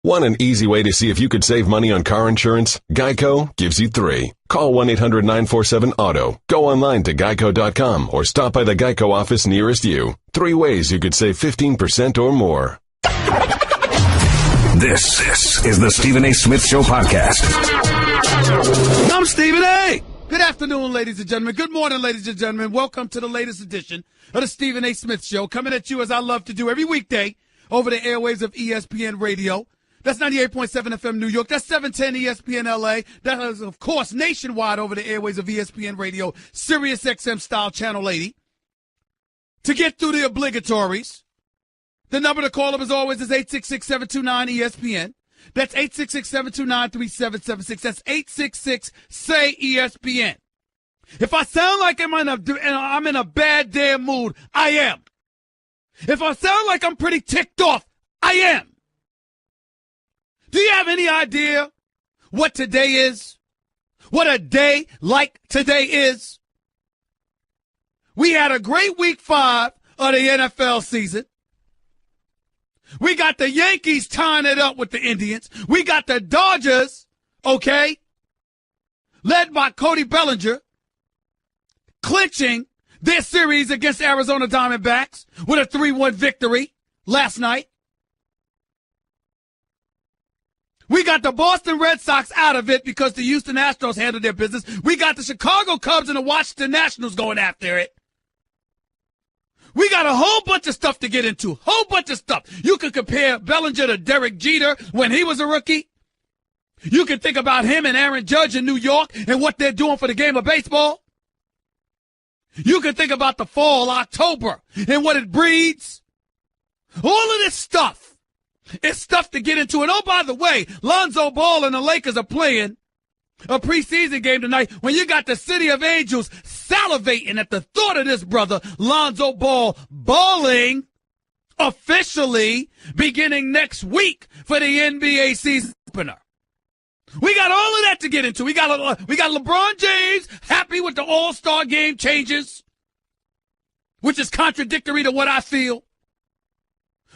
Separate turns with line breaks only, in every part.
Want an easy way to see if you could save money on car insurance? Geico gives you 3. Call 1-800-947-AUTO. Go online to geico.com or stop by the Geico office nearest you. 3 ways you could save 15% or more.
This is the Stephen A. Smith Show podcast.
I'm Stephen A. Good afternoon, ladies and gentlemen. Good morning, ladies and gentlemen. Welcome to the latest edition of the Stephen A. Smith Show, coming at you as I love to do every weekday over the airwaves of ESPN Radio. That's 98.7 FM New York. That's 710 ESPN LA. That is, of course, nationwide over the airways of ESPN Radio, Sirius XM style channel 80. To get through the obligatories, the number to call up as always is 866-729-ESPN. That's 866-729-3776. That's 866-SAY-ESPN. If I sound like I'm in a bad damn mood, I am. If I sound like I'm pretty ticked off, I am. Do you have any idea what today is? What a day like today is? We had a great week 5 of the NFL season. We got the Yankees tying it up with the Indians. We got the Dodgers, okay, led by Cody Bellinger, clinching their series against Arizona Diamondbacks with a 3-1 victory last night. We got the Boston Red Sox out of it because the Houston Astros handled their business. We got the Chicago Cubs and the Washington Nationals going after it. We got a whole bunch of stuff to get into. Whole bunch of stuff. You could compare Bellinger to Derek Jeter when he was a rookie. You can think about him and Aaron Judge in New York and what they're doing for the game of baseball. You can think about the fall, October, and what it breeds. All of this stuff. It's stuff to get into. And oh, by the way, Lonzo Ball and the Lakers are playing a preseason game tonight when you got the City of Angels salivating at the thought of this brother, Lonzo Ball, balling officially beginning next week for the NBA season opener. We got all of that to get into. We got LeBron James happy with the All-Star game changes, which is contradictory to what I feel.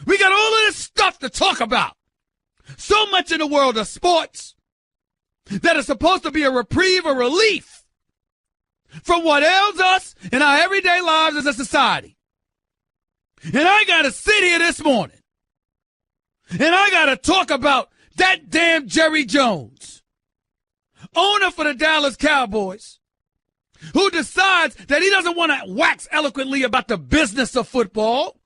We got all of this stuff to talk about. So much in the world of sports that is supposed to be a reprieve or relief from what ails us in our everyday lives as a society. And I got to sit here this morning and I got to talk about that damn Jerry Jones, owner for the Dallas Cowboys, who decides that he doesn't want to wax eloquently about the business of football,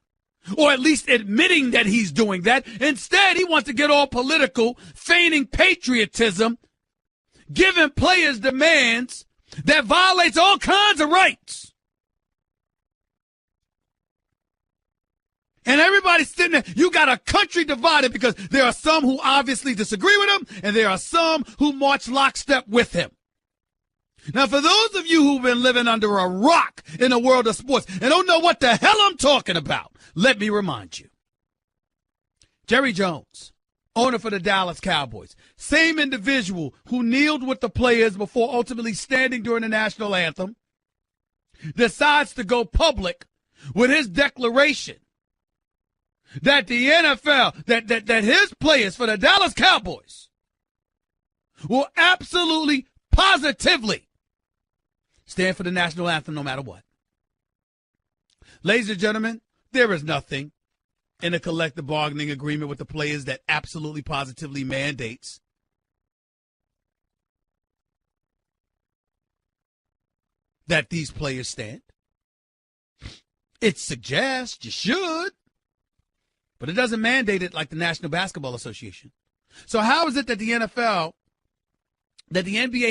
or at least admitting that he's doing that. Instead, he wants to get all political, feigning patriotism, giving players demands that violates all kinds of rights. And everybody's sitting there. You got a country divided because there are some who obviously disagree with him, and there are some who march lockstep with him. Now, for those of you who've been living under a rock in the world of sports and don't know what the hell I'm talking about, let me remind you. Jerry Jones, owner for the Dallas Cowboys, same individual who kneeled with the players before ultimately standing during the national anthem, decides to go public with his declaration that the NFL, that his players for the Dallas Cowboys will absolutely, positively stand for the national anthem no matter what. Ladies and gentlemen, there is nothing in a collective bargaining agreement with the players that absolutely positively mandates that these players stand. It suggests you should, but it doesn't mandate it like the National Basketball Association. So how is it that the NBA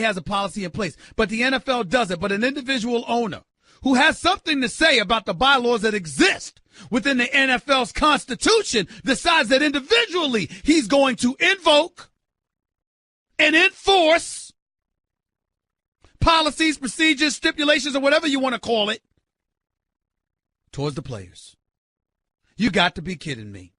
has a policy in place, but the NFL doesn't, but an individual owner who has something to say about the bylaws that exist within the NFL's constitution decides that individually he's going to invoke and enforce policies, procedures, stipulations, or whatever you want to call it towards the players? You got to be kidding me.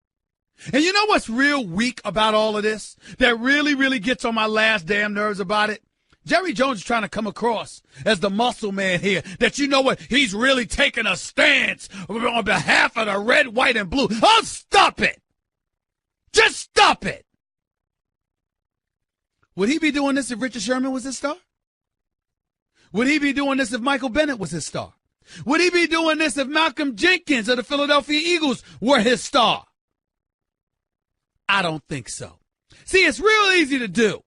And you know what's real weak about all of this that really, really gets on my last damn nerves about it? Jerry Jones is trying to come across as the muscle man here, that you know what, he's really taking a stance on behalf of the red, white, and blue. Oh, stop it. Just stop it. Would he be doing this if Richard Sherman was his star? Would he be doing this if Michael Bennett was his star? Would he be doing this if Malcolm Jenkins of the Philadelphia Eagles were his star? I don't think so. See, it's real easy to do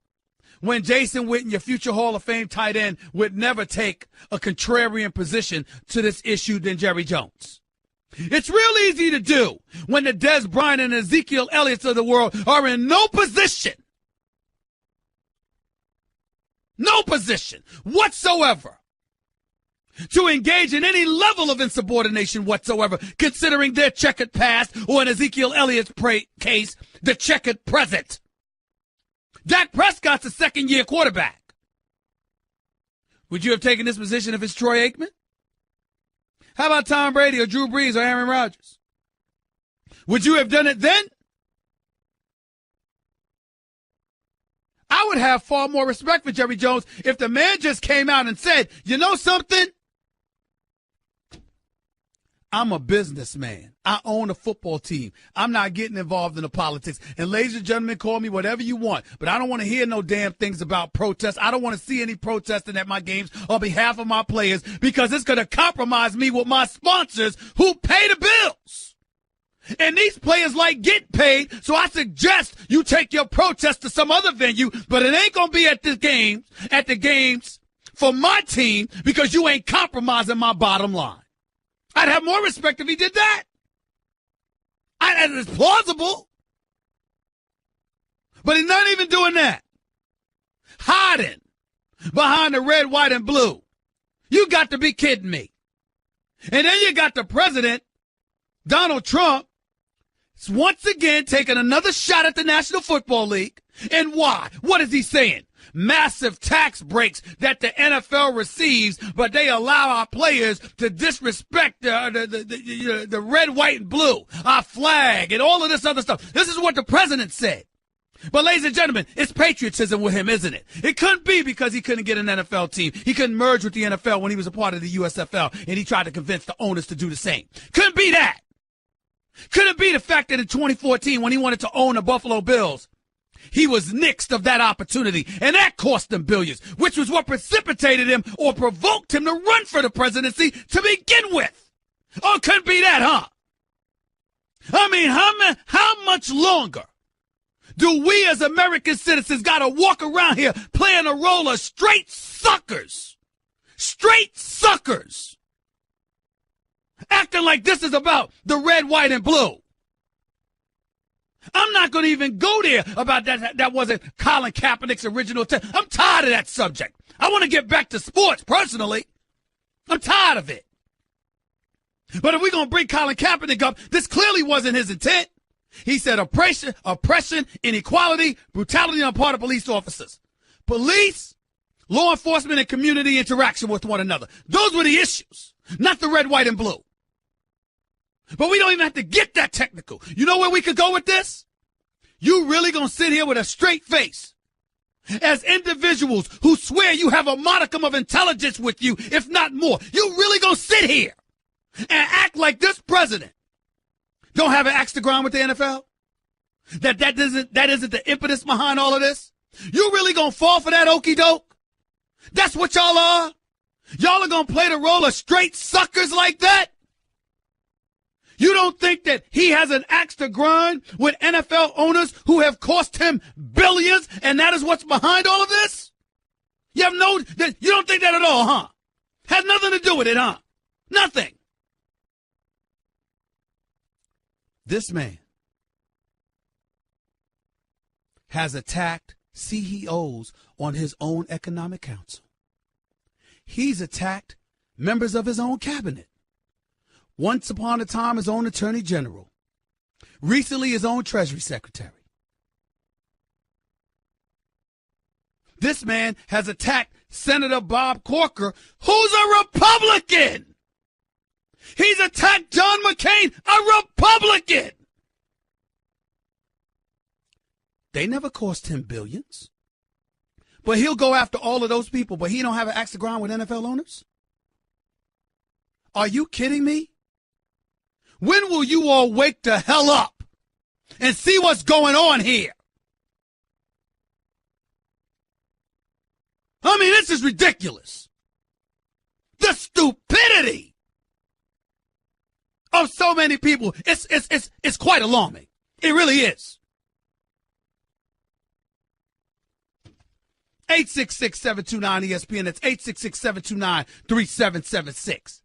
when Jason Witten, your future Hall of Fame tight end, would never take a contrarian position to this issue than Jerry Jones. It's real easy to do when the Des Bryant and Ezekiel Elliott's of the world are in no position whatsoever to engage in any level of insubordination whatsoever, considering their checkered past, or in Ezekiel Elliott's case, the checkered present. Dak Prescott's a second-year quarterback. Would you have taken this position if it's Troy Aikman? How about Tom Brady or Drew Brees or Aaron Rodgers? Would you have done it then? I would have far more respect for Jerry Jones if the man just came out and said, you know something? I'm a businessman. I own a football team. I'm not getting involved in the politics. And ladies and gentlemen, call me whatever you want, but I don't want to hear no damn things about protests. I don't want to see any protesting at my games on behalf of my players, because it's going to compromise me with my sponsors who pay the bills. And these players like get paid, so I suggest you take your protest to some other venue, but it ain't going to be at the games for my team, because you ain't compromising my bottom line. I'd have more respect if he did that. It's plausible. But he's not even doing that. Hiding behind the red, white, and blue. You got to be kidding me. And then you got the president, Donald Trump, once again taking another shot at the National Football League. And why? What is he saying? Massive tax breaks that the NFL receives, but they allow our players to disrespect the red, white, and blue, our flag, and all of this other stuff. This is what the president said. But ladies and gentlemen, it's patriotism with him, isn't it? It couldn't be because he couldn't get an NFL team. He couldn't merge with the NFL when he was a part of the USFL, and he tried to convince the owners to do the same. Couldn't be that. Couldn't be the fact that in 2014, when he wanted to own the Buffalo Bills, he was nixed of that opportunity, and that cost him billions, which was what precipitated him or provoked him to run for the presidency to begin with. Oh, it couldn't be that, huh? I mean, how much longer do we as American citizens got to walk around here playing a role of straight suckers? Straight suckers. Acting like this is about the red, white, and blue. I'm not going to even go there about that. That wasn't Colin Kaepernick's original. I'm tired of that subject. I want to get back to sports, personally. I'm tired of it. But if we're going to bring Colin Kaepernick up, this clearly wasn't his intent. He said oppression, inequality, brutality on part of police officers. Police, law enforcement, and community interaction with one another. Those were the issues, not the red, white, and blue. But we don't even have to get that technical. You know where we could go with this? You really gonna sit here with a straight face as individuals who swear you have a modicum of intelligence with you, if not more. You really gonna sit here and act like this president don't have an axe to grind with the NFL? That isn't the impetus behind all of this? You really gonna fall for that okie doke? That's what y'all are? Y'all are gonna play the role of straight suckers like that? You don't think that he has an axe to grind with NFL owners who have cost him billions, and that is what's behind all of this? You don't think that at all, huh? Has nothing to do with it, huh? Nothing. This man has attacked CEOs on his own economic council. He's attacked members of his own cabinet. Once upon a time, his own attorney general. Recently, his own treasury secretary. This man has attacked Senator Bob Corker, who's a Republican. He's attacked John McCain, a Republican. They never cost him billions. But he'll go after all of those people, but he don't have an axe to grind with NFL owners? Are you kidding me? When will you all wake the hell up and see what's going on here? I mean, this is ridiculous. The stupidity of so many people, it's quite alarming. It really is. 866-729-ESPN. That's 866-729-3776.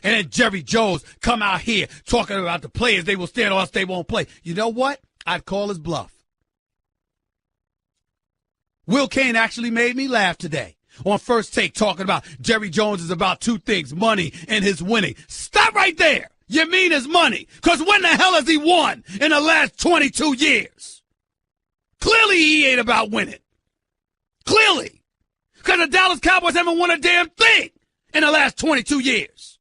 And then Jerry Jones come out here talking about the players they will stand or else they won't play. You know what? I'd call his bluff. Will Kane actually made me laugh today on First Take talking about Jerry Jones is about two things, money and his winning. Stop right there. You mean his money? Because when the hell has he won in the last 22 years? Clearly he ain't about winning. Clearly. Because the Dallas Cowboys haven't won a damn thing in the last 22 years.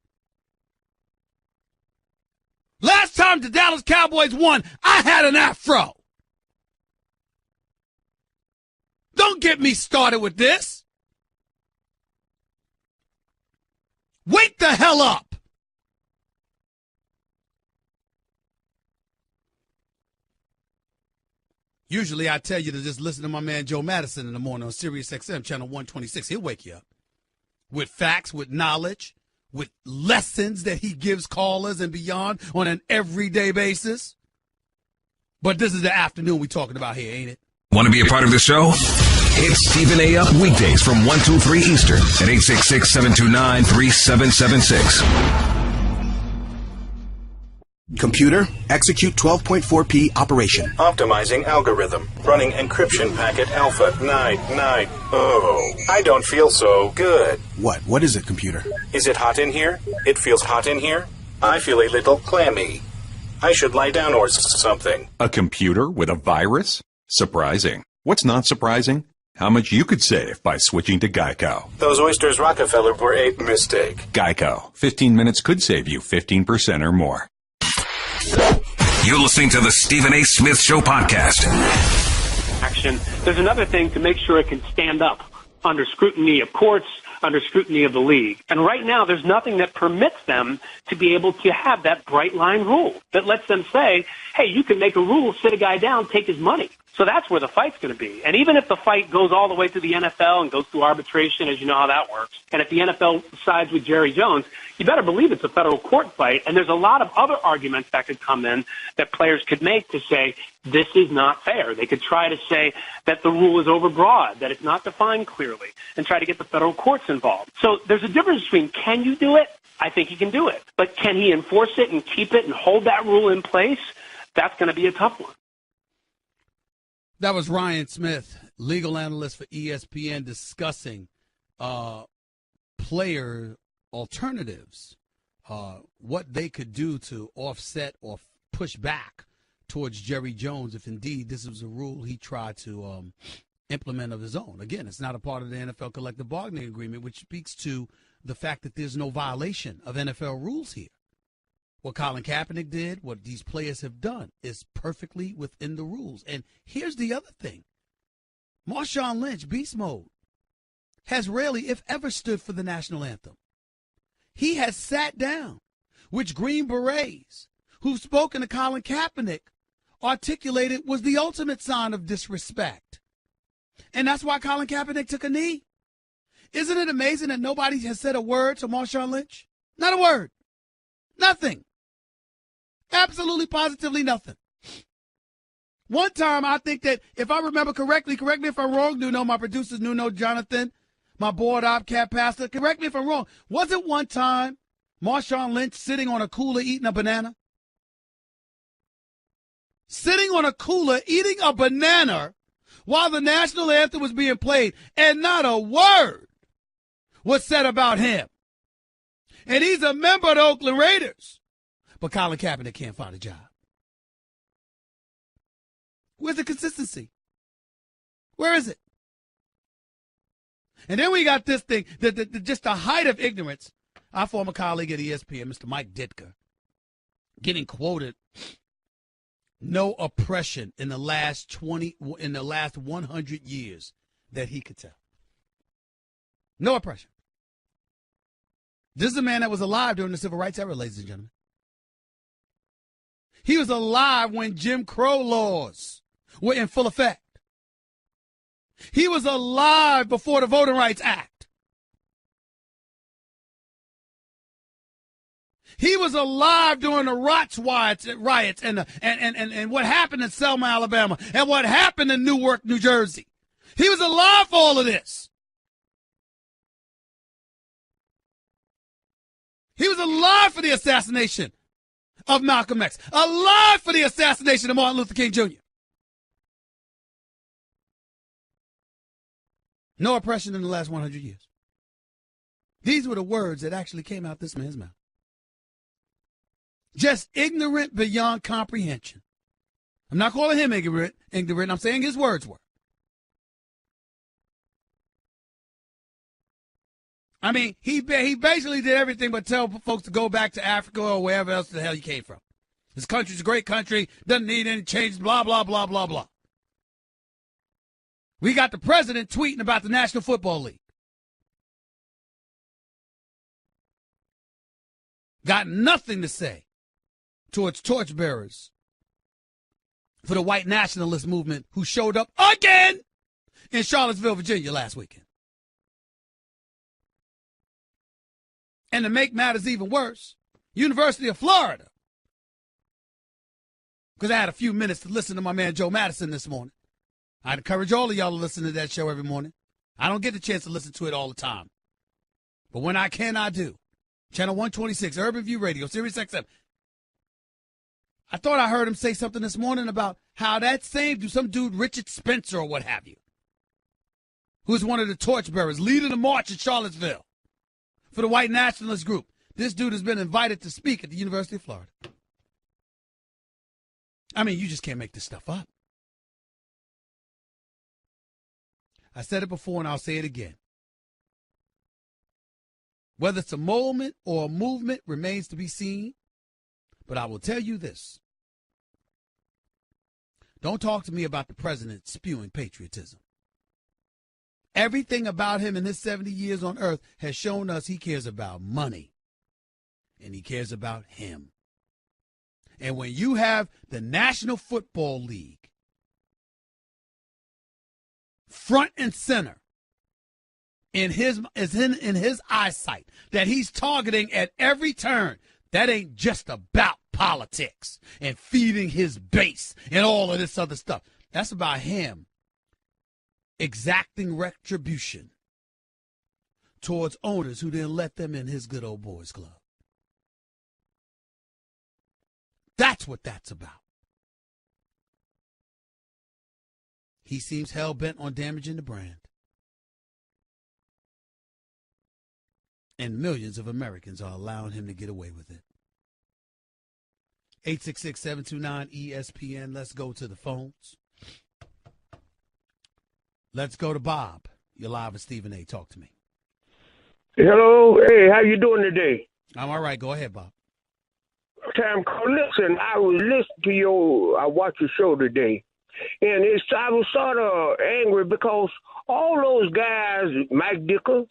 Last time the Dallas Cowboys won, I had an afro. Don't get me started with this. Wake the hell up. Usually I tell you to just listen to my man Joe Madison in the morning on Sirius XM, channel 126. He'll wake you up with facts, with knowledge, with lessons that he gives callers and beyond on an everyday basis. But this is the afternoon we're talking about here, ain't it?
Want to be a part of the show? Hit Stephen A. up weekdays from 1 to 3 Eastern at 866-729-3776.
Computer, execute 12.4p operation.
Optimizing algorithm. Running encryption packet alpha 990. Oh, I don't feel so good.
What is it, computer?
Is it hot in here? It feels hot in here. I feel a little clammy. I should lie down or something.
A computer with a virus? Surprising. What's not surprising? How much you could save by switching to Geico.
Those oysters Rockefeller were a mistake.
Geico. 15 minutes could save you 15% or more.
You're listening to the Stephen A. Smith Show podcast.
Action. There's another thing to make sure it can stand up under scrutiny of courts, under scrutiny of the league. And right now, there's nothing that permits them to be able to have that bright line rule that lets them say, hey, you can make a rule, sit a guy down, take his money. So that's where the fight's going to be. And even if the fight goes all the way to the NFL and goes through arbitration, as you know how that works, and if the NFL sides with Jerry Jones, you better believe it's a federal court fight. And there's a lot of other arguments that could come in that players could make to say this is not fair. They could try to say that the rule is overbroad, that it's not defined clearly, and try to get the federal courts involved. So there's a difference between can you do it? I think he can do it. But can he enforce it and keep it and hold that rule in place? That's going to be a tough one.
That was Ryan Smith, legal analyst for ESPN, discussing player alternatives, what they could do to offset or push back towards Jerry Jones if indeed this was a rule he tried to implement of his own. Again, it's not a part of the NFL collective bargaining agreement, which speaks to the fact that there's no violation of NFL rules here. What Colin Kaepernick did, what these players have done, is perfectly within the rules. And here's the other thing. Marshawn Lynch, beast mode, has rarely, if ever, stood for the national anthem. He has sat down, which Green Berets, who've spoken to Colin Kaepernick, articulated was the ultimate sign of disrespect. And that's why Colin Kaepernick took a knee. Isn't it amazing that nobody has said a word to Marshawn Lynch? Not a word. Nothing. Absolutely, positively nothing. One time, I think that, if I remember correctly, correct me if I'm wrong, Nuno, my producers, Nuno, Jonathan, my board op, Cat Pastor, correct me if I'm wrong. Was it one time Marshawn Lynch sitting on a cooler eating a banana? Sitting on a cooler eating a banana while the national anthem was being played, and not a word was said about him. And he's a member of the Oakland Raiders. But Colin Kaepernick can't find a job. Where's the consistency? Where is it? And then we got this thing, just the height of ignorance. Our former colleague at ESPN, Mr. Mike Ditka, getting quoted, no oppression in the last 100 years that he could tell. No oppression. This is a man that was alive during the Civil Rights era, ladies and gentlemen. He was alive when Jim Crow laws were in full effect. He was alive before the Voting Rights Act. He was alive during the riots and what happened in Selma, Alabama, and what happened in Newark, New Jersey. He was alive for all of this. He was alive for the assassination of Malcolm X, alive for the assassination of Martin Luther King Jr. No oppression in the last 100 years. These were the words that actually came out this man's mouth. Just ignorant beyond comprehension. I'm not calling him ignorant. I'm saying his words were. I mean, he basically did everything but tell folks to go back to Africa or wherever else the hell he came from. This country's a great country, doesn't need any change, blah, blah, blah, blah, blah. We got the president tweeting about the National Football League. Got nothing to say towards torchbearers for the white nationalist movement who showed up again in Charlottesville, Virginia last weekend. And to make matters even worse, University of Florida, because I had a few minutes to listen to my man Joe Madison this morning. I'd encourage all of y'all to listen to that show every morning. I don't get the chance to listen to it all the time. But when I can, I do. Channel 126, Urban View Radio, Sirius XM. I thought I heard him say something this morning about how that some dude, Richard Spencer or what have you, who's one of the torchbearers, leading the march in Charlottesville for the white nationalist group. This dude has been invited to speak at the University of Florida. I mean, you just can't make this stuff up. I said it before and I'll say it again. Whether it's a moment or a movement remains to be seen, but I will tell you this. Don't talk to me about the president spewing patriotism. Everything about him in his 70 years on earth has shown us he cares about money, and he cares about him. And when you have the National Football League front and center in his eyesight that he's targeting at every turn, that ain't just about politics and feeding his base and all of this other stuff. That's about him exacting retribution towards owners who didn't let them in his good old boys club. That's what that's about. He seems hell-bent on damaging the brand. And millions of Americans are allowing him to get away with it. 866-729-ESPN. Let's go to the phones. Let's go to Bob. You're live with Stephen A. Talk to me.
Hello. Hey, how you doing today?
I'm all right. Go ahead, Bob.
Listen, I was listening to I watched your show today, and I was sort of angry because all those guys, Mike Dicker,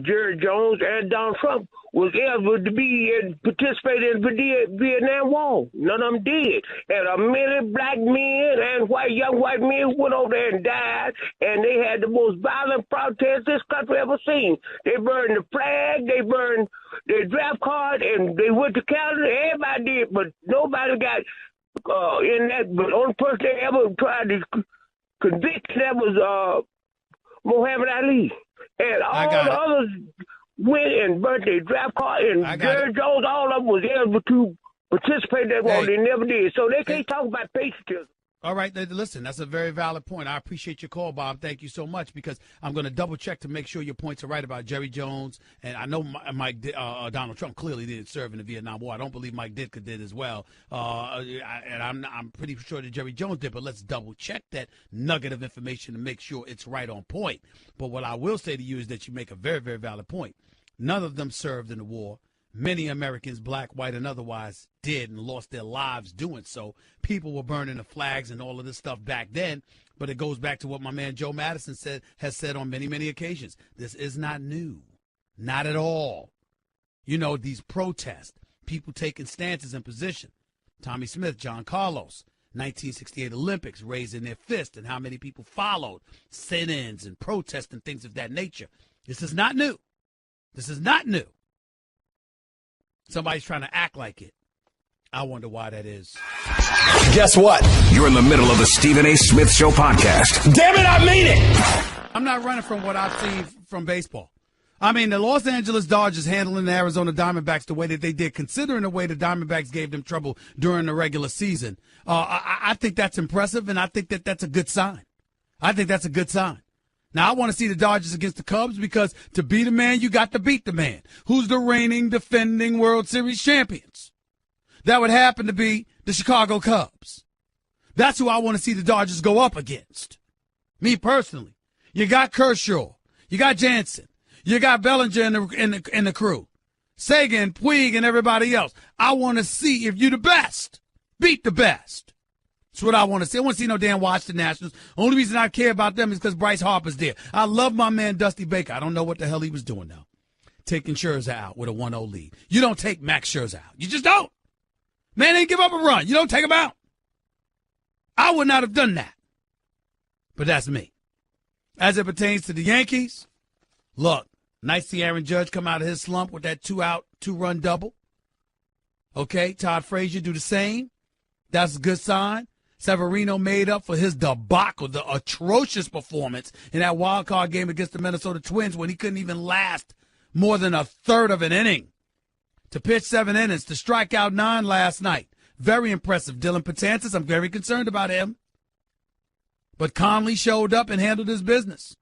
Jerry Jones, and Donald Trump, was able to participate in the Vietnam War. None of them did. And many black men and young white men went over there and died, and they had the most violent protests this country ever seen. They burned the flag, they burned their draft card, and they went to Canada. Everybody did, but nobody got in that. But the only person they ever tried to convict that was Muhammad Ali. And all the others went and burnt their draft card, and Jerry Jones, all of them was able to participate in that war. They never did. So they can't talk about patriotism.
All right, listen, that's a very valid point. I appreciate your call, Bob. Thank you so much, because I'm going to double check to make sure your points are right about Jerry Jones. And I know Donald Trump clearly didn't serve in the Vietnam War. I don't believe Mike Ditka did as well. And I'm pretty sure that Jerry Jones did, but let's double check that nugget of information to make sure it's right on point. But what I will say to you is that you make a very, very valid point. None of them served in the war. Many Americans, black, white, and otherwise, did and lost their lives doing so. People were burning the flags and all of this stuff back then, but it goes back to what my man Joe Madison has said on many, many occasions. This is not new. Not at all. You know, these protests, people taking stances and position. Tommy Smith, John Carlos, 1968 Olympics, raising their fist, and how many people followed sit-ins and protests and things of that nature. This is not new. This is not new. Somebody's trying to act like it. I wonder why that is.
Guess what? You're in the middle of the Stephen A. Smith Show podcast.
Damn it, I mean it! I'm not running from what I've seen from baseball. I mean, the Los Angeles Dodgers handling the Arizona Diamondbacks the way that they did, considering the way the Diamondbacks gave them trouble during the regular season. I think that's impressive, and I think that that's a good sign. I think that's a good sign. Now, I want to see the Dodgers against the Cubs because to beat a man, you got to beat the man. Who's the reigning, defending World Series champions? That would happen to be the Chicago Cubs. That's who I want to see the Dodgers go up against. Me personally. You got Kershaw. You got Jansen. You got Bellinger in the crew. Sagan, Puig, and everybody else. I want to see if you're the best. Beat the best. That's what I want to see. I want to see no damn Washington Nationals. Only reason I care about them is because Bryce Harper's there. I love my man Dusty Baker. I don't know what the hell he was doing now. Taking Scherzer out with a 1-0 lead. You don't take Max Scherzer out. You just don't. Man ain't give up a run. You don't take him out. I would not have done that. But that's me. As it pertains to the Yankees, look, nice to see Aaron Judge come out of his slump with that 2-out, 2-run double. Okay, Todd Frazier do the same. That's a good sign. Severino made up for his debacle, the atrocious performance in that wild card game against the Minnesota Twins when he couldn't even last more than a third of an inning. To pitch 7 innings, to strike out 9 last night. Very impressive. Dylan Betances, I'm very concerned about him. But Conley showed up and handled his business.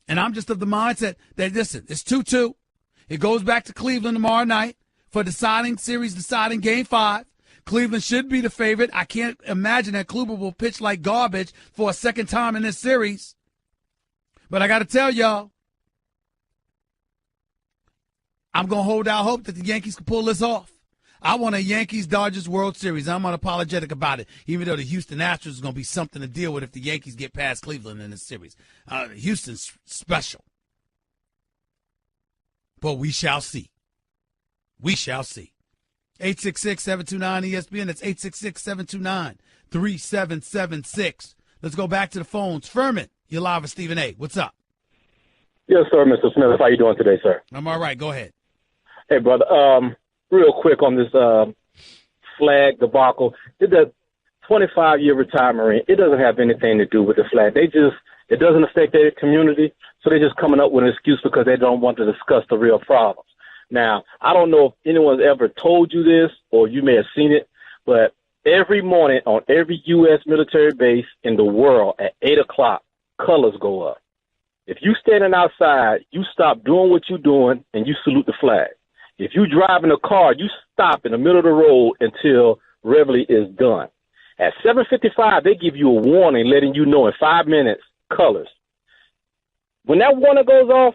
And I'm just of the mindset that, listen, it's 2-2. It goes back to Cleveland tomorrow night for deciding Game 5. Cleveland should be the favorite. I can't imagine that Kluber will pitch like garbage for a second time in this series. But I got to tell y'all, I'm going to hold out hope that the Yankees can pull this off. I want a Yankees-Dodgers World Series. I'm unapologetic about it, even though the Houston Astros is going to be something to deal with if the Yankees get past Cleveland in this series. Houston's special. But we shall see. We shall see. 866-729-ESPN. That's 866-729-3776. Let's go back to the phones. Furman, you're live with Stephen A. What's up?
Yes, sir, Mr. Smith. How you doing today, sir?
I'm all right. Go ahead.
Hey, brother. Real quick on this flag debacle. The 25-year retirement, it doesn't have anything to do with the flag. It doesn't affect their community, so they're just coming up with an excuse because they don't want to discuss the real problems. Now, I don't know if anyone's ever told you this or you may have seen it, but every morning on every U.S. military base in the world at 8 o'clock, colors go up. If you standing outside, you stop doing what you're doing and you salute the flag. If you driving a car, you stop in the middle of the road until reveille is done. At 7:55, they give you a warning letting you know in 5 minutes, colors. When that warning goes off,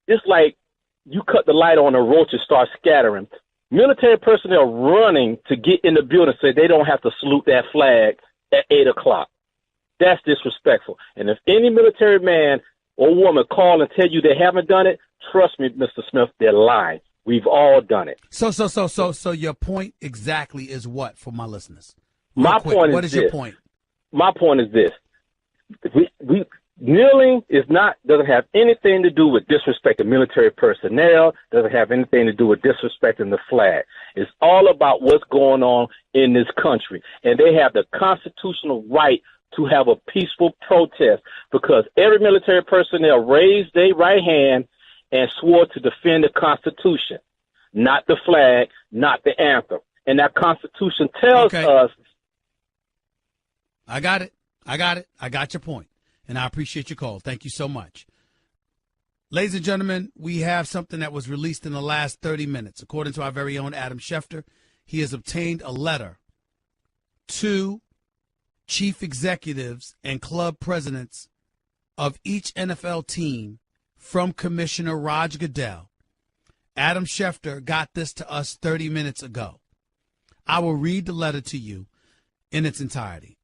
it's like you cut the light on, the roaches start scattering. Military personnel running to get in the building so they don't have to salute that flag at 8 o'clock. That's disrespectful. And if any military man or woman call and tell you they haven't done it, trust me, Mr. Smith, they're lying. We've all done it.
So your point exactly is what for my listeners?
My point is
what is your point?
My point is this. Kneeling doesn't have anything to do with disrespecting military personnel, doesn't have anything to do with disrespecting the flag. It's all about what's going on in this country. And they have the constitutional right to have a peaceful protest because every military personnel raised their right hand and swore to defend the Constitution, not the flag, not the anthem. And that Constitution tells us.
I got it. I got your point. And I appreciate your call. Thank you so much. Ladies and gentlemen, we have something that was released in the last 30 minutes. According to our very own Adam Schefter, he has obtained a letter to chief executives and club presidents of each NFL team from Commissioner Roger Goodell. Adam Schefter got this to us 30 minutes ago. I will read the letter to you in its entirety.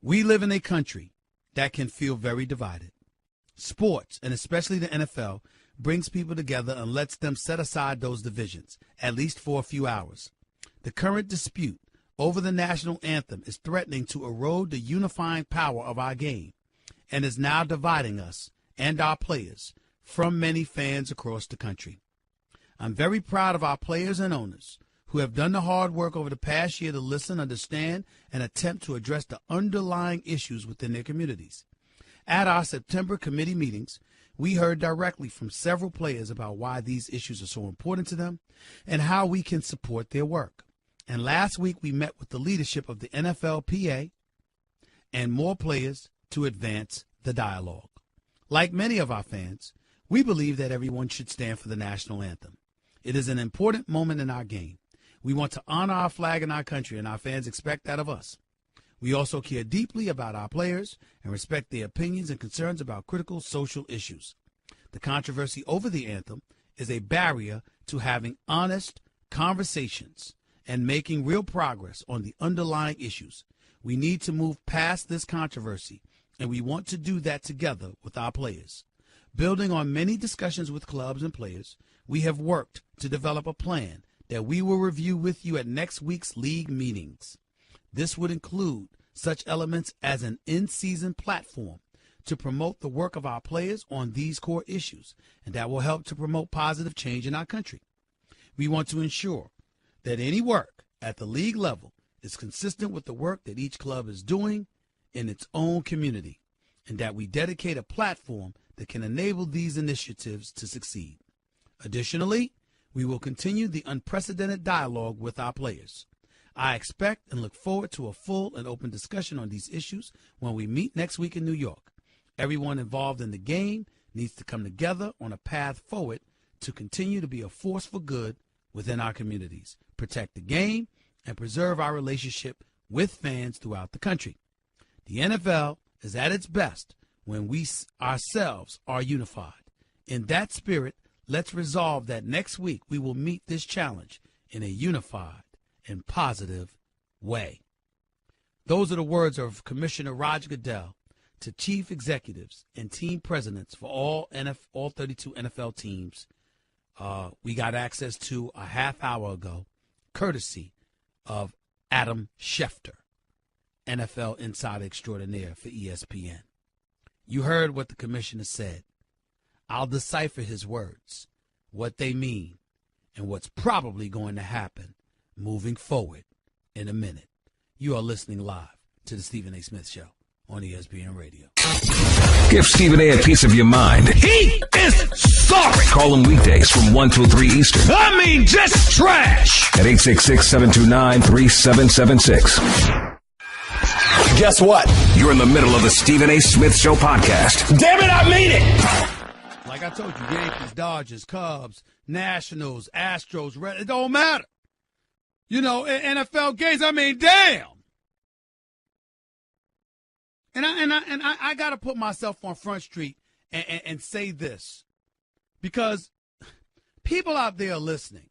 We live in a country that can feel very divided. Sports, and especially the NFL, brings people together and lets them set aside those divisions, at least for a few hours. The current dispute over the national anthem is threatening to erode the unifying power of our game and is now dividing us and our players from many fans across the country. I'm very proud of our players and owners who have done the hard work over the past year to listen, understand, and attempt to address the underlying issues within their communities. At our September committee meetings, we heard directly from several players about why these issues are so important to them and how we can support their work. And last week, we met with the leadership of the NFLPA and more players to advance the dialogue. Like many of our fans, we believe that everyone should stand for the national anthem. It is an important moment in our game. We want to honor our flag and our country, and our fans expect that of us. We also care deeply about our players and respect their opinions and concerns about critical social issues. The controversy over the anthem is a barrier to having honest conversations and making real progress on the underlying issues. We need to move past this controversy, and we want to do that together with our players. Building on many discussions with clubs and players, we have worked to develop a plan that we will review with you at next week's league meetings. This would include such elements as an in-season platform to promote the work of our players on these core issues, and that will help to promote positive change in our country. We want to ensure that any work at the league level is consistent with the work that each club is doing in its own community, and that we dedicate a platform that can enable these initiatives to succeed. Additionally, we will continue the unprecedented dialogue with our players. I expect and look forward to a full and open discussion on these issues when we meet next week in New York. Everyone involved in the game needs to come together on a path forward to continue to be a force for good within our communities, protect the game, and preserve our relationship with fans throughout the country. The NFL is at its best when we ourselves are unified. In that spirit, let's resolve that next week we will meet this challenge in a unified and positive way. Those are the words of Commissioner Roger Goodell to chief executives and team presidents for all 32 NFL teams. We got access to a half hour ago, courtesy of Adam Schefter, NFL insider extraordinaire for ESPN. You heard what the commissioner said. I'll decipher his words, what they mean, and what's probably going to happen moving forward in a minute. You are listening live to the Stephen A. Smith Show on ESPN Radio.
Give Stephen A. piece of your mind.
He is sorry.
Call him weekdays from 1 till 3 Eastern.
I mean, just trash.
At 866-729-3776.
Guess what?
You're in the middle of the Stephen A. Smith Show podcast.
Damn it, I mean it.
Like I told you, Yankees, Dodgers, Cubs, Nationals, Astros, Red, it don't matter. You know, NFL games, I mean, damn. And I got to put myself on Front Street and say this, because people out there are listening.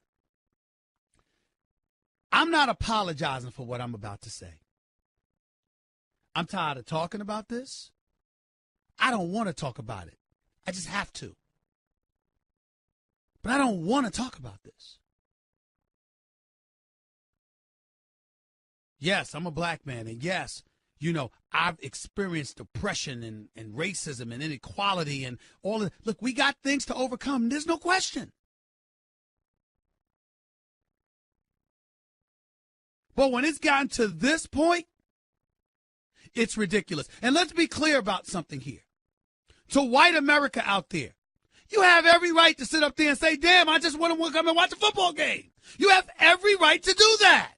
I'm not apologizing for what I'm about to say. I'm tired of talking about this. I don't want to talk about it. I just have to. But I don't want to talk about this. Yes, I'm a black man, and yes, you know, I've experienced oppression and racism and inequality and all of. Look, we got things to overcome. There's no question. But when it's gotten to this point, it's ridiculous. And let's be clear about something here. To white America out there, you have every right to sit up there and say, damn, I just want to come and watch a football game. You have every right to do that.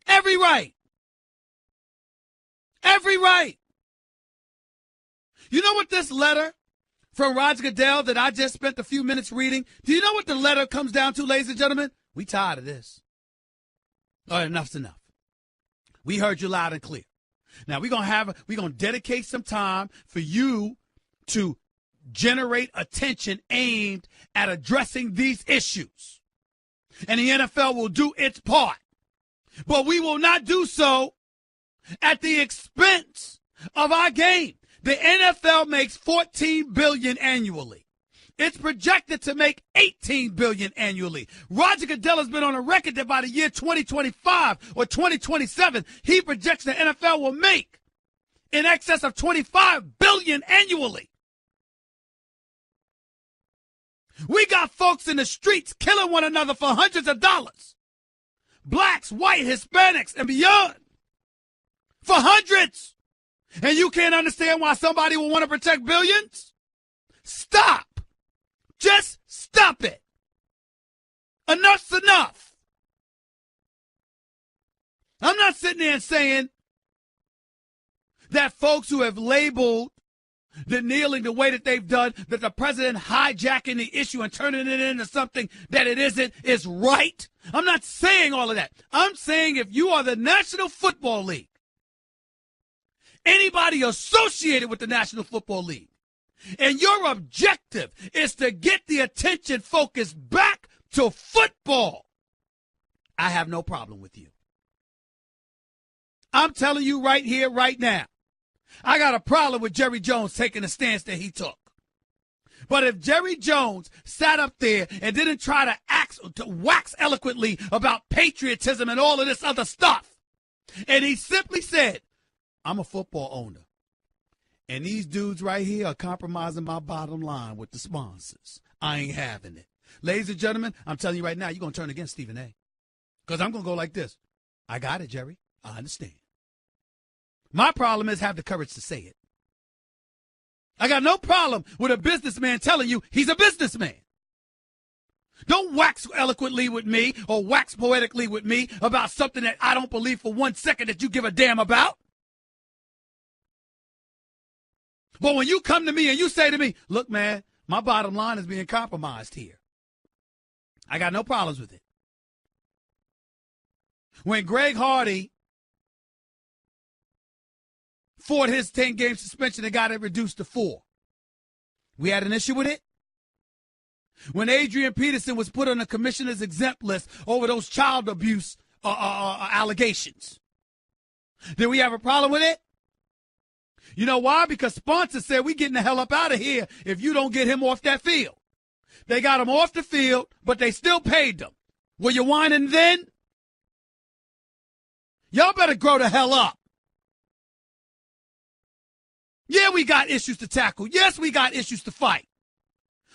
Every right. Every right. You know what this letter from Roger Goodell that I just spent a few minutes reading, do you know what the letter comes down to, ladies and gentlemen? We tired of this. All right, enough's enough. We heard you loud and clear. Now we're gonna dedicate some time for you to generate attention aimed at addressing these issues. And the NFL will do its part. But we will not do so at the expense of our game. The NFL makes $14 billion annually. It's projected to make $18 billion annually. Roger Goodell has been on a record that by the year 2025 or 2027, he projects the NFL will make in excess of $25 billion annually. We got folks in the streets killing one another for hundreds of dollars. Blacks, white, Hispanics, and beyond. For hundreds. And you can't understand why somebody will want to protect billions? Stop. Just stop it. Enough's enough. I'm not sitting there and saying that folks who have labeled the kneeling the way that they've done, that the president hijacking the issue and turning it into something that it isn't, is right. I'm not saying all of that. I'm saying if you are the National Football League, anybody associated with the National Football League, and your objective is to get the attention focused back to football, I have no problem with you. I'm telling you right here, right now, I got a problem with Jerry Jones taking the stance that he took. But if Jerry Jones sat up there and didn't try to wax eloquently about patriotism and all of this other stuff, and he simply said, I'm a football owner, and these dudes right here are compromising my bottom line with the sponsors, I ain't having it. Ladies and gentlemen, I'm telling you right now, you're going to turn against Stephen A. Because I'm going to go like this. I got it, Jerry. I understand. My problem is have the courage to say it. I got no problem with a businessman telling you he's a businessman. Don't wax eloquently with me or wax poetically with me about something that I don't believe for 1 second that you give a damn about. But when you come to me and you say to me, look, man, my bottom line is being compromised here, I got no problems with it. When Greg Hardy fought his 10-game suspension and got it reduced to 4, we had an issue with it. When Adrian Peterson was put on the commissioner's exempt list over those child abuse allegations, did we have a problem with it? You know why? Because sponsors said we getting the hell up out of here if you don't get him off that field. They got him off the field, but they still paid them. Were you whining then? Y'all better grow the hell up. Yeah, we got issues to tackle. Yes, we got issues to fight.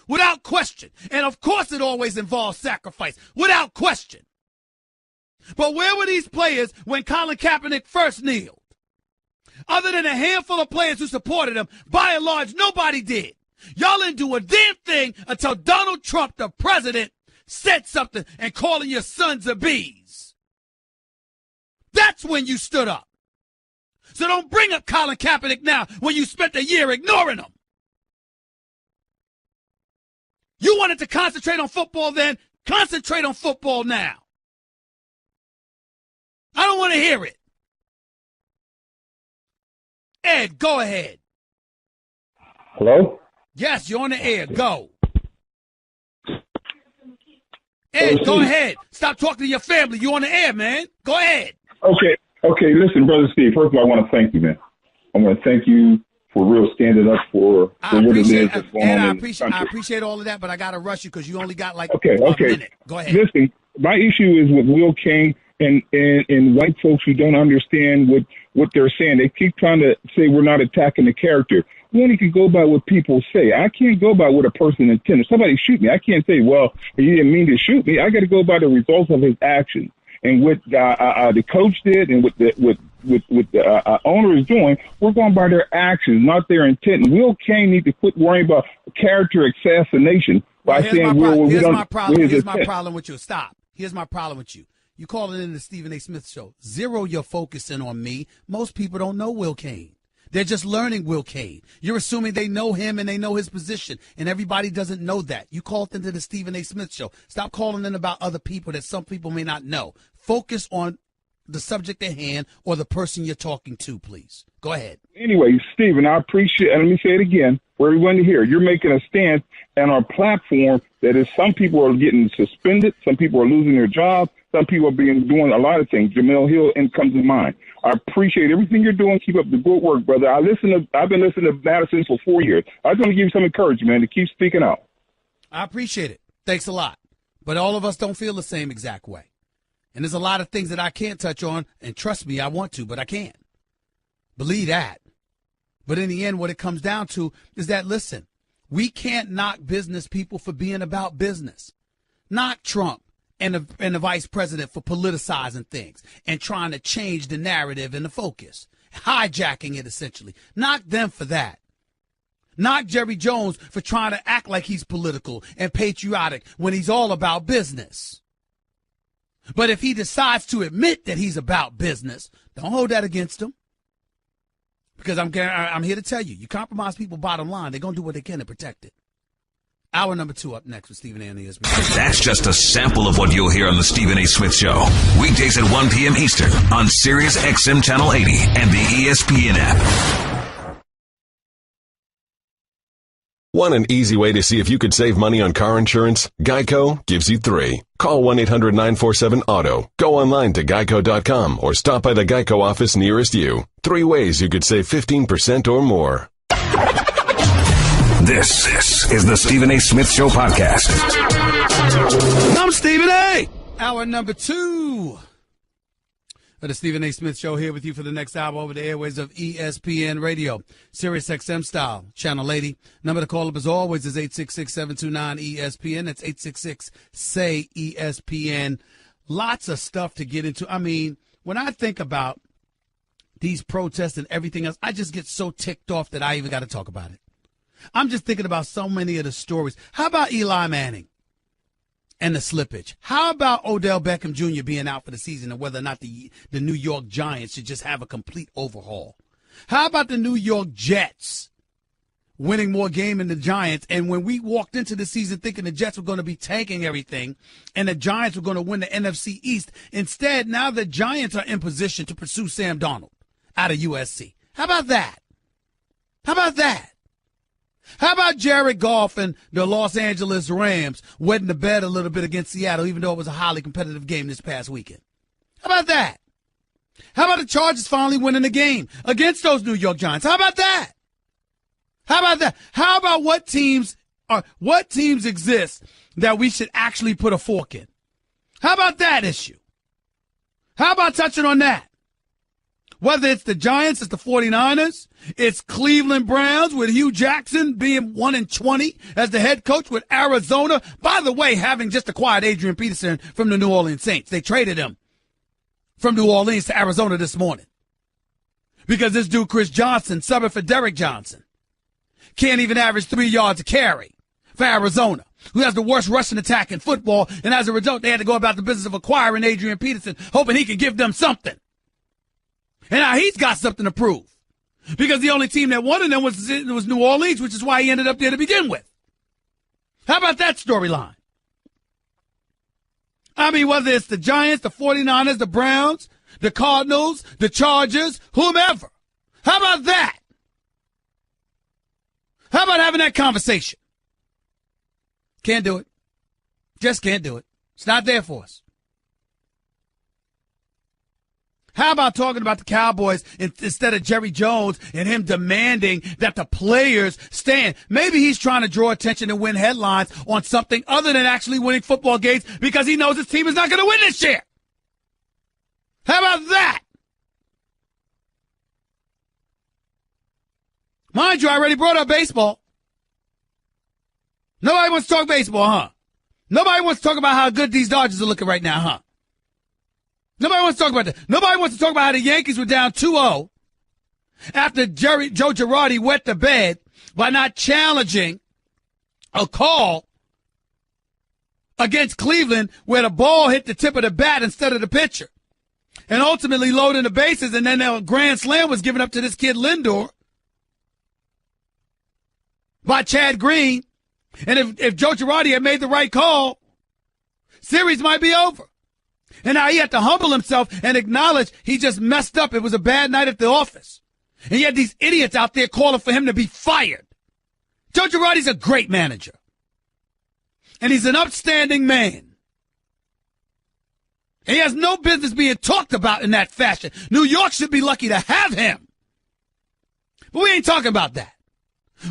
Without question. And of course it always involves sacrifice. Without question. But where were these players when Colin Kaepernick first kneeled? Other than a handful of players who supported him, by and large, nobody did. Y'all didn't do a damn thing until Donald Trump, the president, said something and calling your sons of bees. That's when you stood up. So don't bring up Colin Kaepernick now when you spent a year ignoring him. You wanted to concentrate on football then, concentrate on football now. I don't want to hear it. Ed, go ahead.
Hello?
Yes, you're on the air. Go. Ed, go ahead. Stop talking to your family. You're on the air, man. Go ahead.
Okay, listen, Brother Steve, first of all, I want to thank you, man. I want to thank you for real standing up for what it is that's going on in the country.
I appreciate all of that, but I got to rush you because you only got like
a minute.
Go ahead.
Listen, my issue is with Will Cain and white folks who don't understand what they're saying. They keep trying to say we're not attacking the character. We only can go by what people say. I can't go by what a person intended. If somebody shoot me, I can't say, well, he didn't mean to shoot me. I got to go by the results of his actions. And what the coach did and what the owner is doing, we're going by their actions, not their intent. And Will Cain need to quit worrying about character assassination by saying, here's my
problem with you. Stop. Here's my problem with you. You calling in the Stephen A. Smith Show. Zero your focus in on me. Most people don't know Will Cain. They're just learning Will Cain. You're assuming they know him and they know his position, and everybody doesn't know that. You called into the Stephen A. Smith Show. Stop calling in about other people that some people may not know. Focus on the subject at hand or the person you're talking to, please. Go ahead.
Anyway, Stephen, I appreciate, and let me say it again for everyone to hear. You're making a stance on our platform that is some people are getting suspended, some people are losing their jobs, some people are doing a lot of things. Jamel Hill comes to mind. I appreciate everything you're doing. Keep up the good work, brother. I've been listening to Madison for 4 years. I just want to give you some encouragement to keep speaking out.
I appreciate it. Thanks a lot. But all of us don't feel the same exact way. And there's a lot of things that I can't touch on, and trust me, I want to, but I can't. Believe that. But in the end, what it comes down to is that, listen, we can't knock business people for being about business. Knock Trump and the vice president for politicizing things and trying to change the narrative and the focus, hijacking it essentially. Knock them for that. Knock Jerry Jones for trying to act like he's political and patriotic when he's all about business. But if he decides to admit that he's about business, don't hold that against him. Because I'm here to tell you, you compromise people bottom line, they're going to do what they can to protect it. Hour number 2 up next with Stephen A. on ESPN.
That's just a sample of what you'll hear on the Stephen A. Smith Show. Weekdays at 1 p.m. Eastern on Sirius XM Channel 80 and the ESPN app.
Want an easy way to see if you could save money on car insurance? Geico gives you 3. Call 1-800-947-AUTO. Go online to geico.com or stop by the Geico office nearest you. 3 ways you could save 15% or more.
This is the Stephen A. Smith Show podcast.
I'm Stephen A. Hour number 2 of the Stephen A. Smith Show, here with you for the next hour over the airways of ESPN Radio, Sirius XM style, Channel 80. Number to call up as always is 866-729-ESPN. That's 866-SAY-ESPN. Lots of stuff to get into. I mean, when I think about these protests and everything else, I just get so ticked off that I even got to talk about it. I'm just thinking about so many of the stories. How about Eli Manning and the slippage? How about Odell Beckham Jr. being out for the season and whether or not the New York Giants should just have a complete overhaul? How about the New York Jets winning more game than the Giants? And when we walked into the season thinking the Jets were going to be tanking everything and the Giants were going to win the NFC East, instead now the Giants are in position to pursue Sam Darnold out of USC. How about that? How about that? How about Jared Goff and the Los Angeles Rams wetting the bed a little bit against Seattle, even though it was a highly competitive game this past weekend? How about that? How about the Chargers finally winning the game against those New York Giants? How about that? How about that? How about what teams exist that we should actually put a fork in? How about that issue? How about touching on that? Whether it's the Giants, it's the 49ers, it's Cleveland Browns with Hugh Jackson being 1-20 as the head coach with Arizona. By the way, having just acquired Adrian Peterson from the New Orleans Saints. They traded him from New Orleans to Arizona this morning because this dude, Chris Johnson, subbing for Derek Johnson, can't even average 3 yards a carry for Arizona, who has the worst rushing attack in football. And as a result, they had to go about the business of acquiring Adrian Peterson, hoping he could give them something. And now he's got something to prove because the only team that wanted him was New Orleans, which is why he ended up there to begin with. How about that storyline? I mean, whether it's the Giants, the 49ers, the Browns, the Cardinals, the Chargers, whomever. How about that? How about having that conversation? Can't do it. Just can't do it. It's not there for us. How about talking about the Cowboys instead of Jerry Jones and him demanding that the players stand? Maybe he's trying to draw attention and win headlines on something other than actually winning football games because he knows his team is not going to win this year. How about that? Mind you, I already brought up baseball. Nobody wants to talk baseball, huh? Nobody wants to talk about how good these Dodgers are looking right now, huh? Nobody wants to talk about that. Nobody wants to talk about how the Yankees were down 2-0 after Joe Girardi wet the bed by not challenging a call against Cleveland where the ball hit the tip of the bat instead of the pitcher and ultimately loading the bases, and then a grand slam was given up to this kid Lindor by Chad Green. And if Joe Girardi had made the right call, series might be over. And now he had to humble himself and acknowledge he just messed up. It was a bad night at the office. And you had these idiots out there calling for him to be fired. Joe Girardi's a great manager. And he's an upstanding man. And he has no business being talked about in that fashion. New York should be lucky to have him. But we ain't talking about that.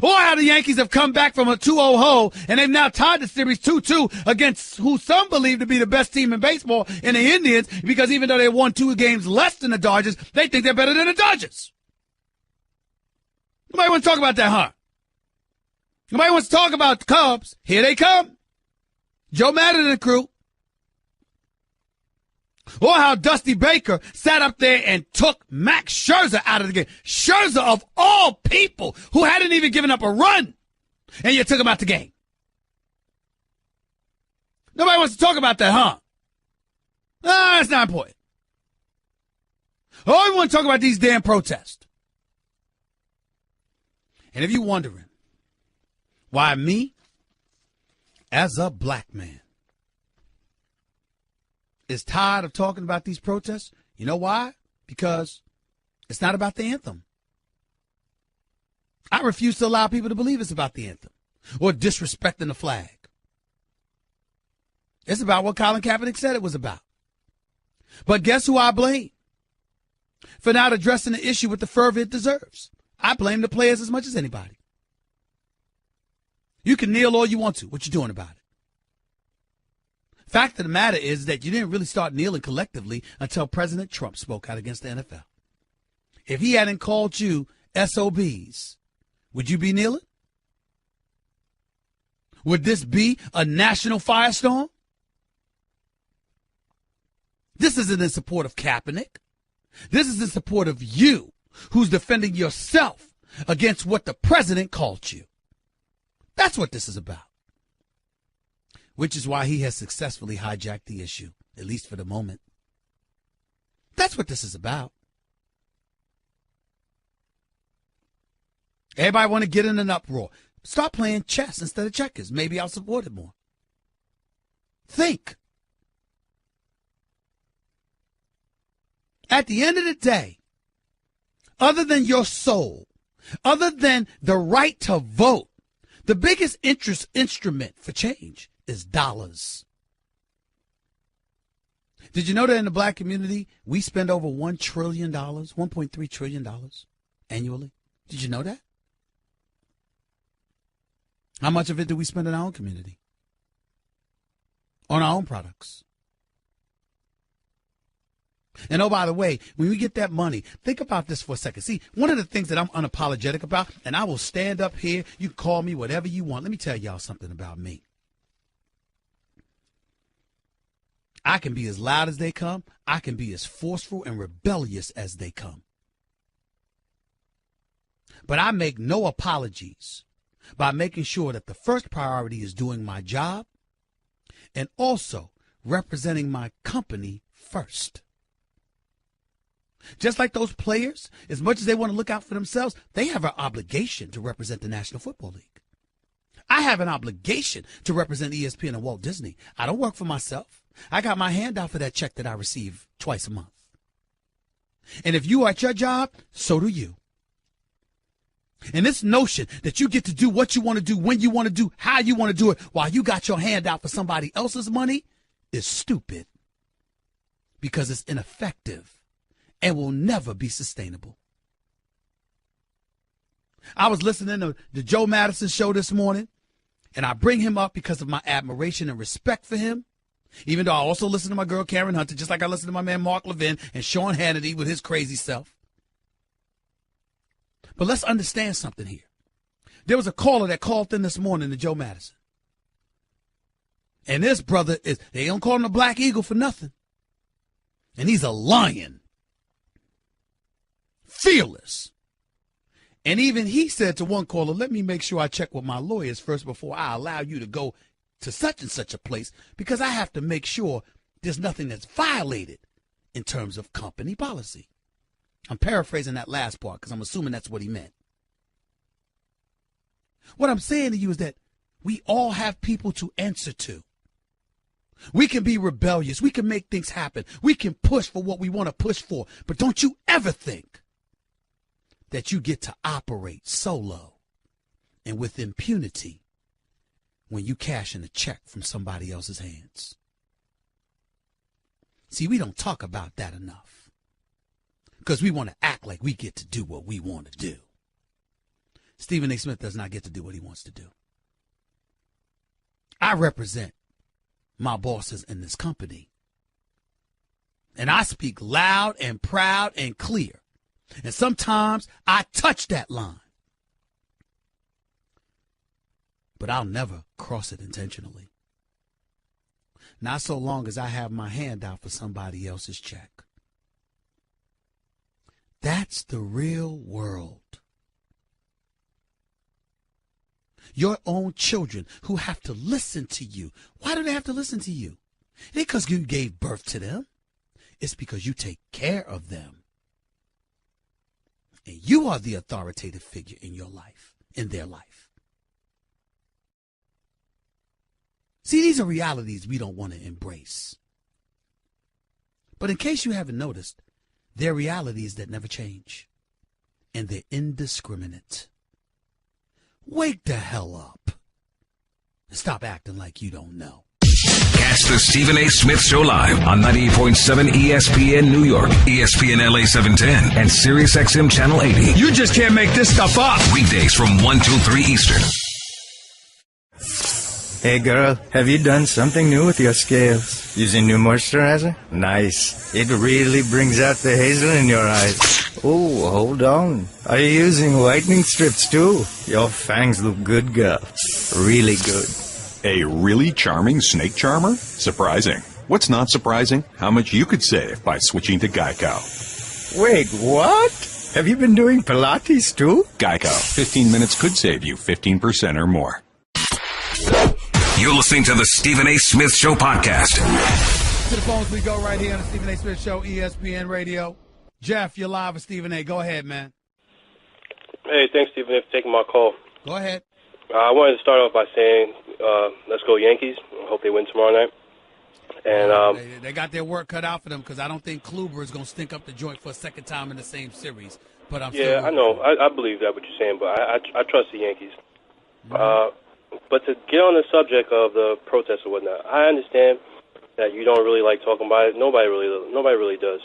Or how the Yankees have come back from a 2-0 hole and they've now tied the series 2-2 against who some believe to be the best team in baseball in the Indians, because even though they won 2 games less than the Dodgers, they think they're better than the Dodgers. Nobody wants to talk about that, huh? Nobody wants to talk about the Cubs. Here they come. Joe Maddon and the crew. Or how Dusty Baker sat up there and took Max Scherzer out of the game. Scherzer, of all people, who hadn't even given up a run, and you took him out the game. Nobody wants to talk about that, huh? That's not important. Oh, we want to talk about these damn protests. And if you're wondering why me, as a black man, is tired of talking about these protests, you know why? Because it's not about the anthem. I refuse to allow people to believe it's about the anthem or disrespecting the flag. It's about what Colin Kaepernick said it was about. But guess who I blame for not addressing the issue with the fervor it deserves? I blame the players as much as anybody. You can kneel all you want to. What you doing about it? Fact of the matter is that you didn't really start kneeling collectively until President Trump spoke out against the NFL. If he hadn't called you SOBs, would you be kneeling? Would this be a national firestorm? This isn't in support of Kaepernick. This is in support of you, who's defending yourself against what the president called you. That's what this is about. Which is why he has successfully hijacked the issue, at least for the moment. That's what this is about. Everybody want to get in an uproar. Start playing chess instead of checkers. Maybe I'll support it more. Think. At the end of the day, other than your soul, other than the right to vote, the biggest instrument for change is dollars. Did you know that in the black community, we spend over $1 trillion, $1.3 trillion annually? Did you know that? How much of it do we spend in our own community? On our own products? And oh, by the way, when we get that money, think about this for a second. See, one of the things that I'm unapologetic about, and I will stand up here, you call me whatever you want. Let me tell y'all something about me. I can be as loud as they come. I can be as forceful and rebellious as they come. But I make no apologies by making sure that the first priority is doing my job and also representing my company first. Just like those players, as much as they want to look out for themselves, they have an obligation to represent the National Football League. I have an obligation to represent ESPN and Walt Disney. I don't work for myself. I got my hand out for that check that I receive twice a month. And if you are at your job, so do you. And this notion that you get to do what you want to do, when you want to do, how you want to do it, while you got your hand out for somebody else's money is stupid, because it's ineffective and will never be sustainable. I was listening to the Joe Madison show this morning, and I bring him up because of my admiration and respect for him, even though I also listen to my girl Karen Hunter, just like I listen to my man Mark Levin and Sean Hannity with his crazy self. But let's understand something here. There was a caller that called in this morning to Joe Madison. And this brother they don't call him a Black Eagle for nothing. And he's a lion. Fearless. And even he said to one caller, let me make sure I check with my lawyers first before I allow you to go to such and such a place, because I have to make sure there's nothing that's violated in terms of company policy. I'm paraphrasing that last part because I'm assuming that's what he meant. What I'm saying to you is that we all have people to answer to. We can be rebellious. We can make things happen. We can push for what we want to push for. But don't you ever think that you get to operate solo and with impunity when you cash in a check from somebody else's hands. See, we don't talk about that enough because we want to act like we get to do what we want to do. Stephen A. Smith does not get to do what he wants to do. I represent my bosses in this company. And I speak loud and proud and clear. And sometimes I touch that line. But I'll never cross it intentionally. Not so long as I have my hand out for somebody else's check. That's the real world. Your own children who have to listen to you. Why do they have to listen to you? It ain't because you gave birth to them. It's because you take care of them. And you are the authoritative figure in your life, in their life. See, these are realities we don't want to embrace. But in case you haven't noticed, they're realities that never change. And they're indiscriminate. Wake the hell up. And stop acting like you don't know.
Catch the Stephen A. Smith Show live on 98.7 ESPN New York, ESPN LA 710, and Sirius XM Channel 80.
You just can't make this stuff up.
Weekdays from 1 till 3 Eastern.
Hey girl, have you done something new with your scales? Using new moisturizer? Nice. It really brings out the hazel in your eyes. Oh, hold on. Are you using whitening strips too? Your fangs look good, girl. Really good.
A really charming snake charmer? Surprising. What's not surprising? How much you could save by switching to Geico.
Wait, what? Have you been doing Pilates too?
Geico. 15 minutes could save you 15% or more.
You're listening to the Stephen A. Smith Show podcast.
To the phones we go right here on the Stephen A. Smith Show, ESPN Radio. Jeff, you're live with Stephen A. Go ahead, man.
Hey, thanks, Stephen A., for taking my call.
Go ahead.
I wanted to start off by saying, let's go Yankees. I hope they win tomorrow night. And
they got their work cut out for them because I don't think Kluber is going to stink up the joint for a second time in the same series. But I
know. I believe that what you're saying, but I trust the Yankees. Mm-hmm. But to get on the subject of the protests or whatnot, I understand that you don't really like talking about it. Nobody really does.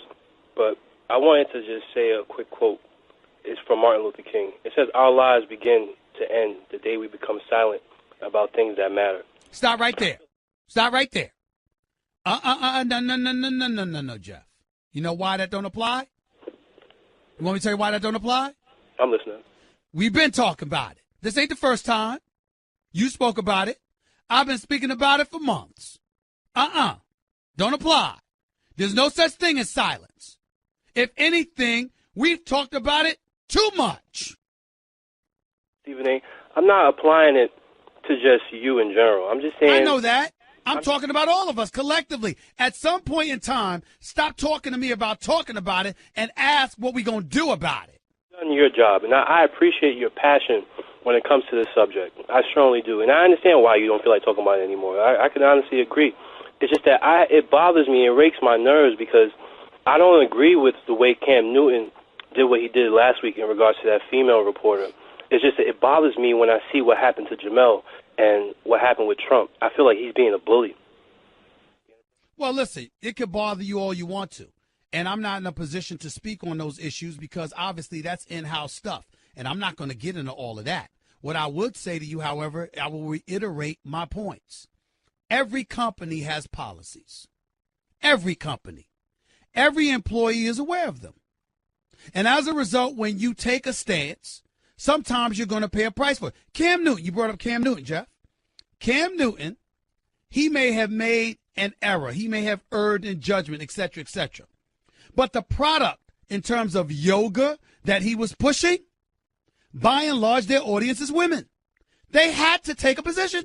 But I wanted to just say a quick quote. It's from Martin Luther King. It says, "Our lives begin to end the day we become silent about things that matter."
Stop right there. Stop right there. No, Jeff. You know why that don't apply? You want me to tell you why that don't apply?
I'm listening.
We've been talking about it. This ain't the first time. You spoke about it. I've been speaking about it for months. Don't apply. There's no such thing as silence. If anything, we've talked about it too much.
Stephen A., I'm not applying it to just you in general. I'm just saying.
I know that. I'm talking about all of us collectively. At some point in time, stop talking to me about talking about it and ask what we're going to do about it.
You've done your job, and I appreciate your passion when it comes to this subject. I strongly do. And I understand why you don't feel like talking about it anymore. I can honestly agree. It's just that it bothers me and rakes my nerves because I don't agree with the way Cam Newton did what he did last week in regards to that female reporter. It's just that it bothers me when I see what happened to Jamel and what happened with Trump. I feel like he's being a bully.
Well, listen, it could bother you all you want to. And I'm not in a position to speak on those issues because obviously that's in-house stuff. And I'm not going to get into all of that. What I would say to you, however, I will reiterate my points. Every company has policies. Every company. Every employee is aware of them. And as a result, when you take a stance, sometimes you're going to pay a price for it. Cam Newton, you brought up Cam Newton, Jeff. Cam Newton, he may have made an error. He may have erred in judgment, et cetera, et cetera. But the product in terms of yoga that he was pushing, by and large, their audience is women. They had to take a position.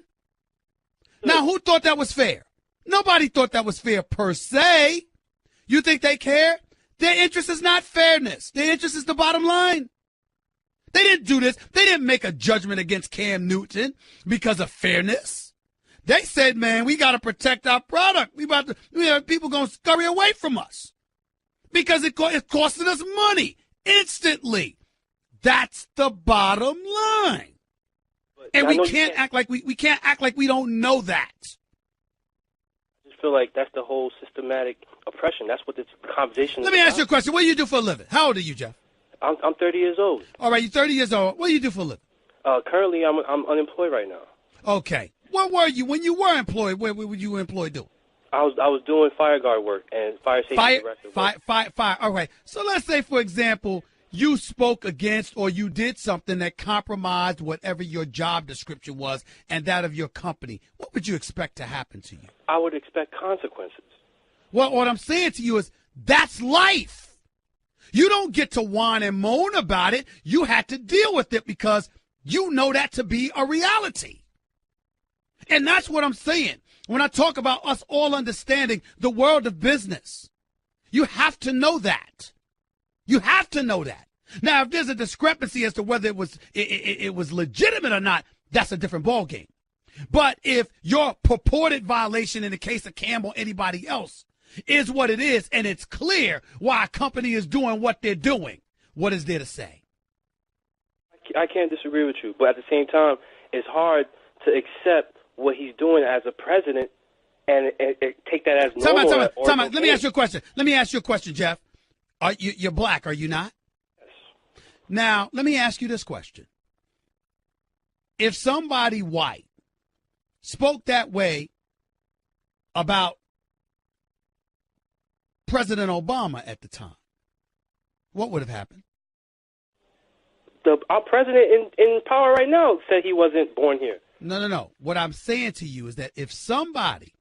Now, who thought that was fair? Nobody thought that was fair per se. You think they care? Their interest is not fairness. Their interest is the bottom line. They didn't do this. They didn't make a judgment against Cam Newton because of fairness. They said, man, we got to protect our product. People going to scurry away from us because it's costing us money instantly. That's the bottom line. And we can't act like we can't act like we don't know that.
I just feel like that's the whole systematic oppression. That's what this conversation is
Let me ask you a question. What do you do for a living? How old are you, Jeff?
I'm 30 years old.
All right, you're 30 years old. What do you do for a living?
Currently, I'm unemployed right now.
Okay. What were you when you were employed? What were you employed doing?
I was doing fire guard work and fire safety director work.
Fire. All right. So let's say, for example, you spoke against or you did something that compromised whatever your job description was and that of your company. What would you expect to happen to you?
I would expect consequences.
Well, what I'm saying to you is that's life. You don't get to whine and moan about it. You had to deal with it because you know that to be a reality. And that's what I'm saying. When I talk about us all understanding the world of business, you have to know that. You have to know that. Now, if there's a discrepancy as to whether it was legitimate or not, that's a different ballgame. But if your purported violation in the case of Cam or anybody else is what it is, and it's clear why a company is doing what they're doing, what is there to say?
I can't disagree with you, but at the same time, it's hard to accept what he's doing as a president and take that as normal.
Time out. Let me ask you a question, Jeff. You're black, are you not?
Yes.
Now, let me ask you this question. If somebody white spoke that way about President Obama at the time, what would have happened?
Our president in power right now said he wasn't born here.
No. What I'm saying to you is that if somebody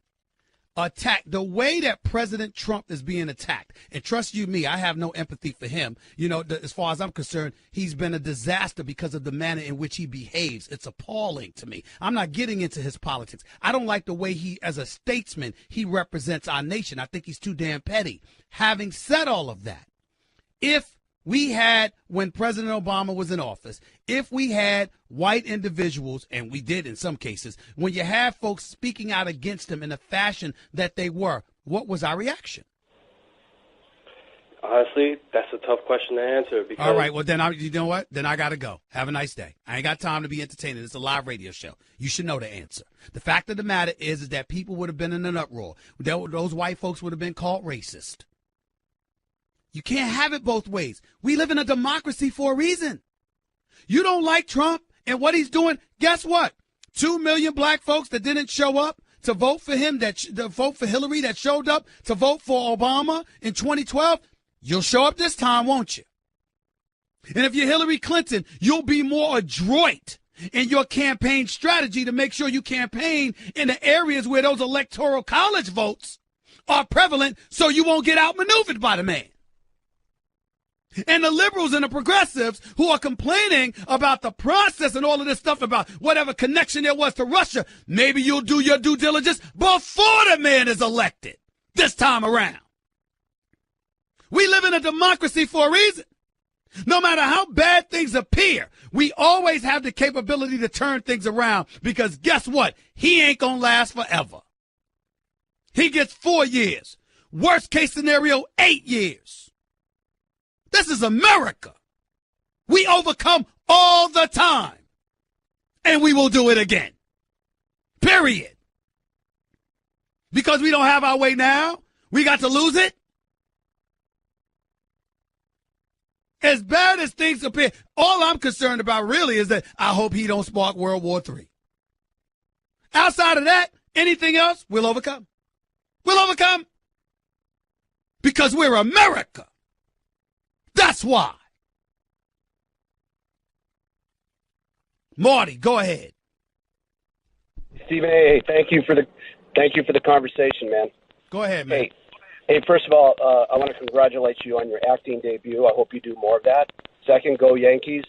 attacked the way that President Trump is being attacked, and trust you me, I have no empathy for him. You know, as far as I'm concerned, he's been a disaster because of the manner in which he behaves. It's appalling to me. I'm not getting into his politics. I don't like the way he, as a statesman, he represents our nation. I think he's too damn petty. Having said all of that, if we had, when President Obama was in office, if we had white individuals, and we did in some cases, when you have folks speaking out against him in the fashion that they were, what was our reaction?
Honestly, that's a tough question to answer. Because
all right, well, then, you know what? Then I got to go. Have a nice day. I ain't got time to be entertaining. It's a live radio show. You should know the answer. The fact of the matter is that people would have been in an uproar. Those white folks would have been called racist. You can't have it both ways. We live in a democracy for a reason. You don't like Trump and what he's doing. Guess what? 2 million black folks that didn't show up to vote for him, that vote for Hillary, that showed up to vote for Obama in 2012. You'll show up this time, won't you? And if you're Hillary Clinton, you'll be more adroit in your campaign strategy to make sure you campaign in the areas where those electoral college votes are prevalent so you won't get outmaneuvered by the man. And the liberals and the progressives who are complaining about the process and all of this stuff about whatever connection there was to Russia, maybe you'll do your due diligence before the man is elected this time around. We live in a democracy for a reason. No matter how bad things appear, we always have the capability to turn things around because guess what? He ain't gonna last forever. He gets 4 years. Worst case scenario, 8 years. This is America. We overcome all the time. And we will do it again. Period. Because we don't have our way now, we got to lose it. As bad as things appear, all I'm concerned about really is that I hope he don't spark World War III. Outside of that, anything else, we'll overcome. We'll overcome. Because we're America. That's why. Marty, go ahead.
Stephen A., thank you for the conversation, man.
Go ahead, man.
Hey, first of all, I want to congratulate you on your acting debut. I hope you do more of that. Second, go Yankees.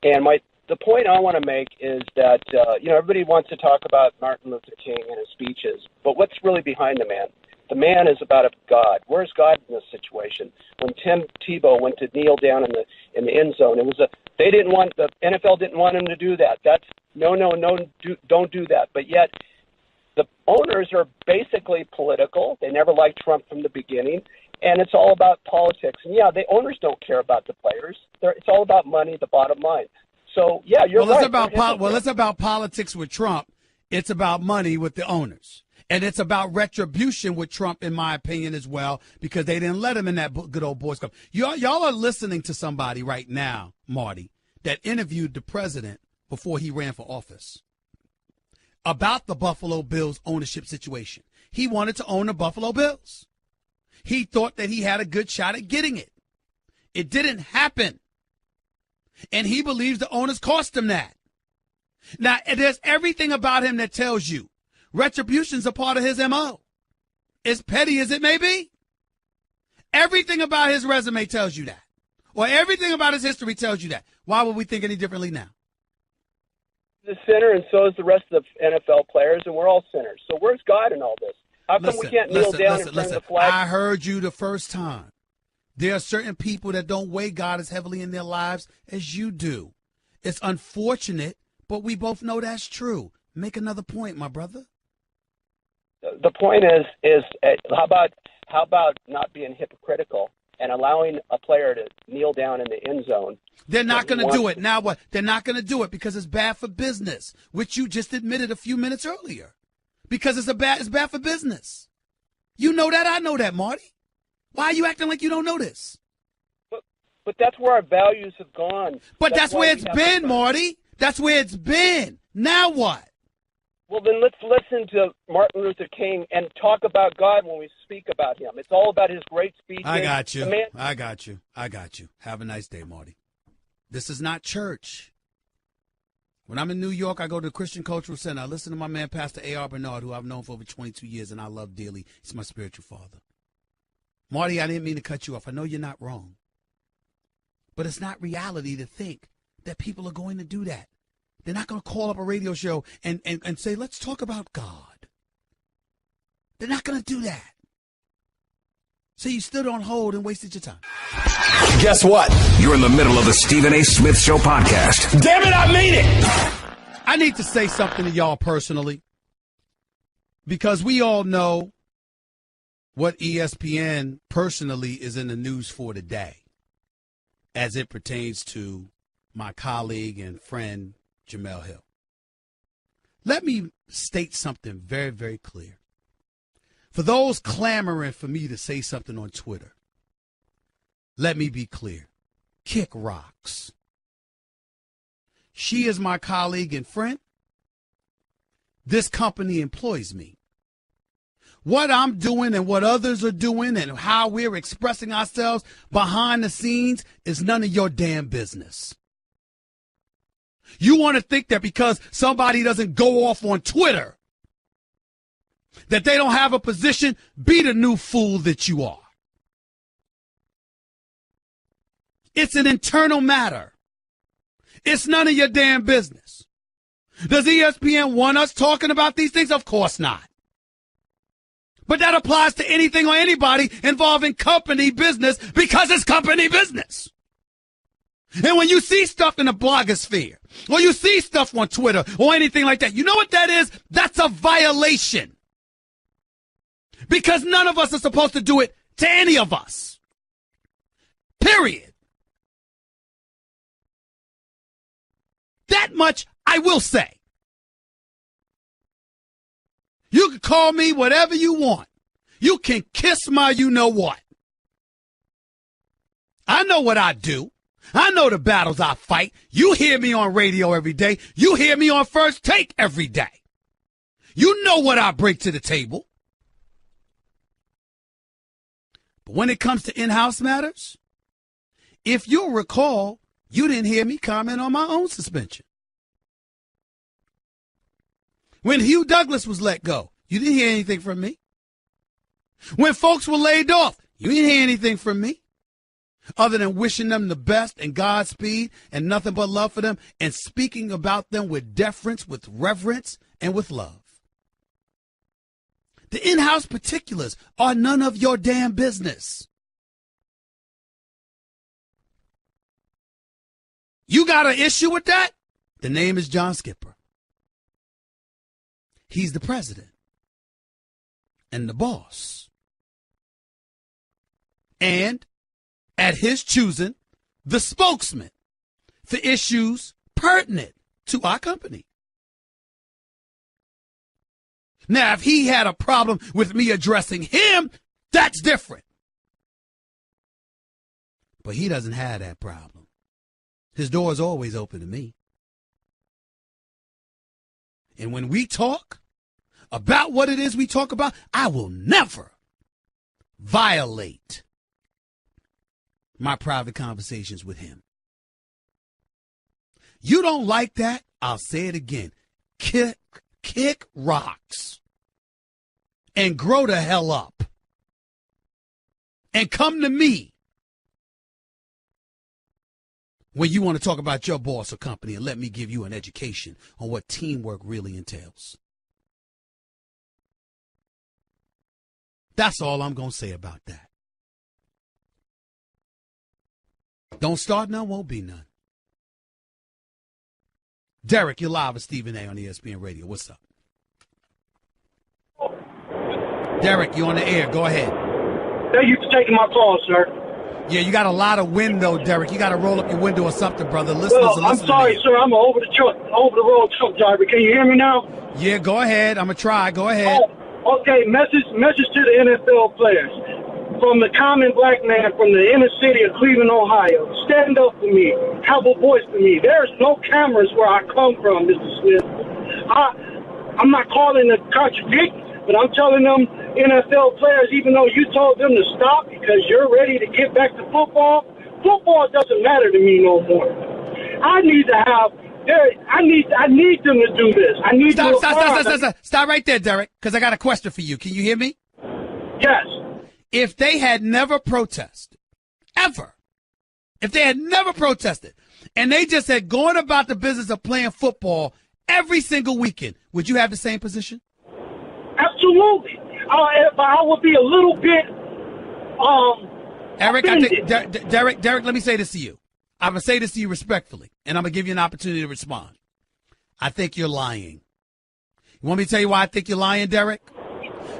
And the point I want to make is that everybody wants to talk about Martin Luther King and his speeches, but what's really behind the man? The man is about a God. Where's God in this situation? When Tim Tebow went to kneel down in the end zone, the NFL didn't want him to do that. That's don't do that. But yet, the owners are basically political. They never liked Trump from the beginning, and it's all about politics. And yeah, the owners don't care about the players. It's all about money, the bottom line. So yeah, you're right.
It's about politics with Trump. It's about money with the owners. And it's about retribution with Trump, in my opinion, as well, because they didn't let him in that good old boys club. Y'all are listening to somebody right now, Marty, that interviewed the president before he ran for office about the Buffalo Bills ownership situation. He wanted to own the Buffalo Bills. He thought that he had a good shot at getting it. It didn't happen. And he believes the owners cost him that. Now, there's everything about him that tells you retribution's a part of his MO. As petty as it may be. Everything about his resume tells you that. Or everything about his history tells you that. Why would we think any differently now?
The sinner, and so is the rest of the NFL players, and we're all sinners. So where's God in all this? How come we can't kneel down and turn the flag?
I heard you the first time. There are certain people that don't weigh God as heavily in their lives as you do. It's unfortunate, but we both know that's true. Make another point, my brother.
The point is how about not being hypocritical and allowing a player to kneel down in the end zone?
They're not going to do it. Now what? They're not going to do it because it's bad for business, which you just admitted a few minutes earlier. Because it's bad for business. You know that. I know that, Marty. Why are you acting like you don't know this?
But that's where our values have gone.
But that's where it's been, Marty. That's where it's been. Now what?
Well, then let's listen to Martin Luther King and talk about God when we speak about him. It's all about his great speeches.
I got you. I got you. Have a nice day, Marty. This is not church. When I'm in New York, I go to the Christian Cultural Center. I listen to my man, Pastor A.R. Bernard, who I've known for over 22 years, and I love dearly. He's my spiritual father. Marty, I didn't mean to cut you off. I know you're not wrong. But it's not reality to think that people are going to do that. They're not going to call up a radio show and say, let's talk about God. They're not going to do that. So you stood on hold and wasted your time.
Guess what?
You're in the middle of the Stephen A. Smith Show podcast.
Damn it, I mean it!
I need to say something to y'all personally, because we all know what ESPN personally is in the news for today as it pertains to my colleague and friend, Jemele Hill. Let me state something very, very clear. For those clamoring for me to say something on Twitter, let me be clear. Kick rocks. She is my colleague and friend. This company employs me. What I'm doing and what others are doing and how we're expressing ourselves behind the scenes is none of your damn business. You want to think that because somebody doesn't go off on Twitter that they don't have a position? Be the new fool that you are. It's an internal matter. It's none of your damn business. Does ESPN want us talking about these things? Of course not. But that applies to anything or anybody involving company business because it's company business. And when you see stuff in the blogosphere or you see stuff on Twitter or anything like that, you know what that is? That's a violation. Because none of us are supposed to do it to any of us. Period. That much I will say. You can call me whatever you want. You can kiss my you-know-what. I know what I do. I know the battles I fight. You hear me on radio every day. You hear me on First Take every day. You know what I bring to the table. But when it comes to in-house matters, if you'll recall, you didn't hear me comment on my own suspension. When Hugh Douglas was let go, you didn't hear anything from me. When folks were laid off, you didn't hear anything from me. Other than wishing them the best and Godspeed and nothing but love for them and speaking about them with deference, with reverence, and with love. The in-house particulars are none of your damn business. You got an issue with that? The name is John Skipper. He's the president and the boss. And at his choosing, the spokesman for issues pertinent to our company. Now, if he had a problem with me addressing him, that's different. But he doesn't have that problem. His door is always open to me. And when we talk about what it is we talk about, I will never violate my private conversations with him. You don't like that? I'll say it again. Kick rocks and grow the hell up and come to me when you want to talk about your boss or company and let me give you an education on what teamwork really entails. That's all I'm going to say about that. Don't start none, won't be none. Derek, you're live with Stephen A. on ESPN Radio. What's up? Derek, you're on the air. Go ahead.
Thank you for taking my call, sir.
Yeah, you got a lot of wind, though, Derek. You got to roll up your window or something, brother. Listeners
Well,
are
I'm
listening
sorry,
to you.
sir. I'm an over-the-road truck driver. Can you hear me now?
Yeah, go ahead. I'm going to try. Go ahead.
Oh, okay, message to the NFL players. From the common black man from the inner city of Cleveland, Ohio. Stand up for me. Have a voice for me. There's no cameras where I come from, Mr. Smith. I'm not calling to contradict, but I'm telling them NFL players, even though you told them to stop because you're ready to get back to football, football doesn't matter to me no more. I need to have I need them to do this. I need
Stop right there, Derek, because I got a question for you. Can you hear me?
Yes.
If they had never protested, ever, if they had never protested, and they just had gone about the business of playing football every single weekend, would you have the same position?
Absolutely. I would be a little bit
Eric, Derek, let me say this to you. I'm going to say this to you respectfully, and I'm going to give you an opportunity to respond. I think you're lying. You want me to tell you why I think you're lying, Derek?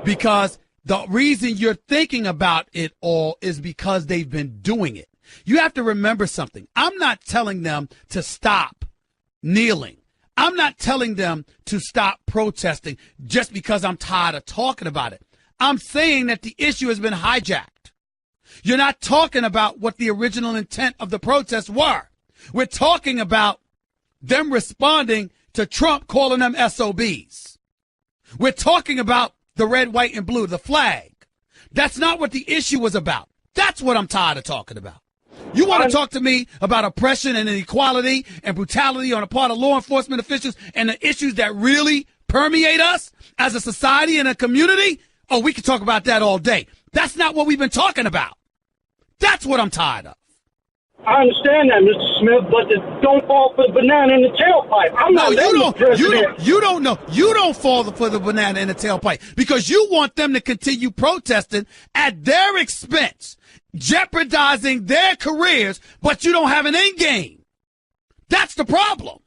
Because the reason you're thinking about it all is because they've been doing it. You have to remember something. I'm not telling them to stop kneeling. I'm not telling them to stop protesting just because I'm tired of talking about it. I'm saying that the issue has been hijacked. You're not talking about what the original intent of the protests were. We're talking about them responding to Trump calling them SOBs. We're talking about the red, white, and blue, the flag. That's not what the issue was about. That's what I'm tired of talking about. You want to talk to me about oppression and inequality and brutality on the part of law enforcement officials and the issues that really permeate us as a society and a community? Oh, we can talk about that all day. That's not what we've been talking about. That's what I'm tired of.
I understand that, Mr. Smith, but don't fall for the banana in the tailpipe. I'm not the president.
You don't know. You don't fall for the banana in the tailpipe because you want them to continue protesting at their expense, jeopardizing their careers, but you don't have an end game. That's the problem.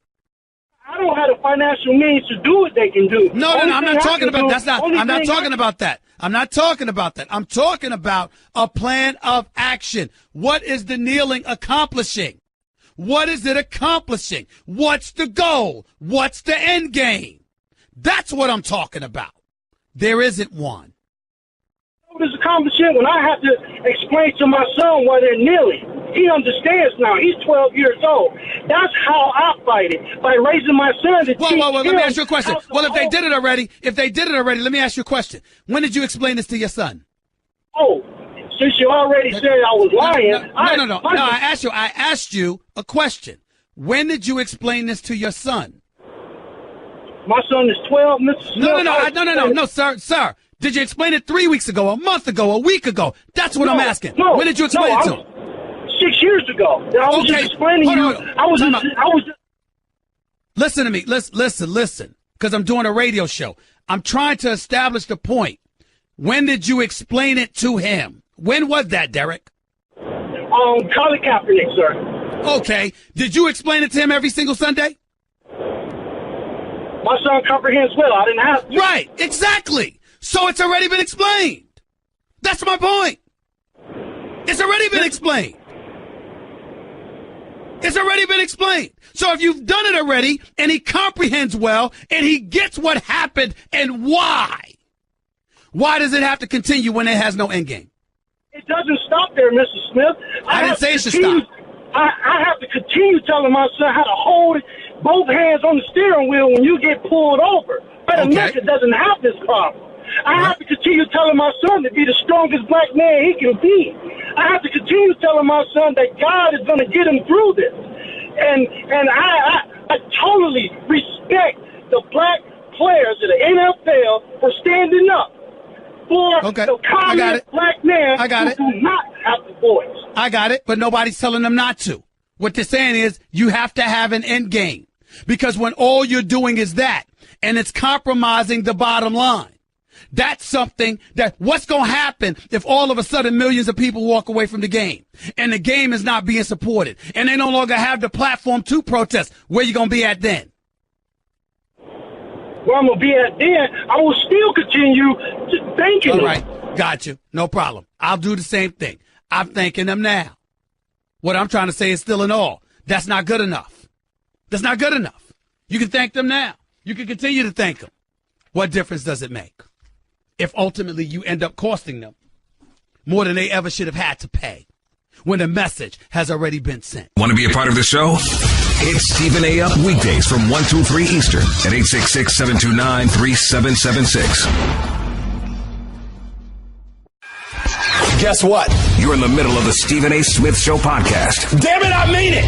I don't have the financial means to do what they can do.
No, I'm not talking about that's not. I'm not talking about that. I'm not talking about that. I'm talking about a plan of action. What is the kneeling accomplishing? What is it accomplishing? What's the goal? What's the end game? That's what I'm talking about. There isn't one.
What is accomplishing when I have to explain to my son why they're kneeling? He understands now. He's 12 years old. That's how I fight it, by raising my son to teach him.
Let me ask you a question. Well, if they did it already, let me ask you a question. When did you explain this to your son?
Oh, since you already said I was lying.
No. I asked you a question. When did you explain this to your son?
My son is 12, Mr. Smith.
No, sir. Did you explain it 3 weeks ago, a month ago, a week ago? That's what I'm asking. When did you explain it to him?
6 years ago. I was just explaining to you.
Listen to me. Listen. Because I'm doing a radio show. I'm trying to establish the point. When did you explain it to him? When was that, Derek?
Colin Kaepernick, sir.
Okay. Did you explain it to him every single Sunday?
My son comprehends well. I didn't have to.
Right. Exactly. So it's already been explained. That's my point. It's already been explained. It's already been explained. So if you've done it already and he comprehends well and he gets what happened and why does it have to continue when it has no end game?
It doesn't stop there, Mr. Smith.
I didn't say it should stop.
I have to continue telling my son how to hold both hands on the steering wheel when you get pulled over. But America doesn't have this problem. I have to continue telling my son to be the strongest black man he can be. I have to continue telling my son that God is going to get him through this. And I totally respect the black players of the NFL for standing up for the common black man who do not have the voice.
I got it, but nobody's telling them not to. What they're saying is you have to have an end game, because when all you're doing is that, and it's compromising the bottom line, that's something that what's going to happen if all of a sudden millions of people walk away from the game and the game is not being supported and they no longer have the platform to protest? Where you going to be at then?
Where I'm going to be at then, I will still continue thanking them.
All right. Got you. No problem. I'll do the same thing. I'm thanking them now. What I'm trying to say is still in all. That's not good enough. That's not good enough. You can thank them now. You can continue to thank them. What difference does it make if ultimately you end up costing them more than they ever should have had to pay when the message has already been sent?
Want to be a part of the show? Hit Stephen A. up weekdays from 1 to 3 Eastern at 866-729-3776.
Guess what?
You're in the middle of the Stephen A. Smith Show podcast.
Damn it, I mean it!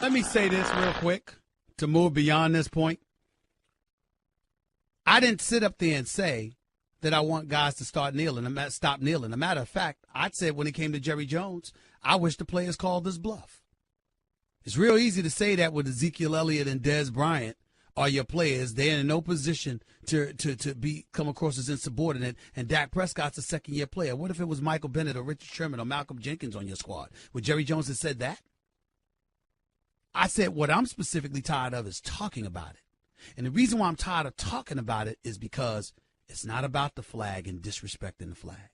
Let me say this real quick to move beyond this point. I didn't sit up there and say that I want guys to stop kneeling. As a matter of fact, I said when it came to Jerry Jones, I wish the players called this bluff. It's real easy to say that with Ezekiel Elliott and Dez Bryant are your players. They're in no position to come across as insubordinate, and Dak Prescott's a second-year player. What if it was Michael Bennett or Richard Sherman or Malcolm Jenkins on your squad? Would Jerry Jones have said that? I said what I'm specifically tired of is talking about it. And the reason why I'm tired of talking about it is because it's not about the flag and disrespecting the flag.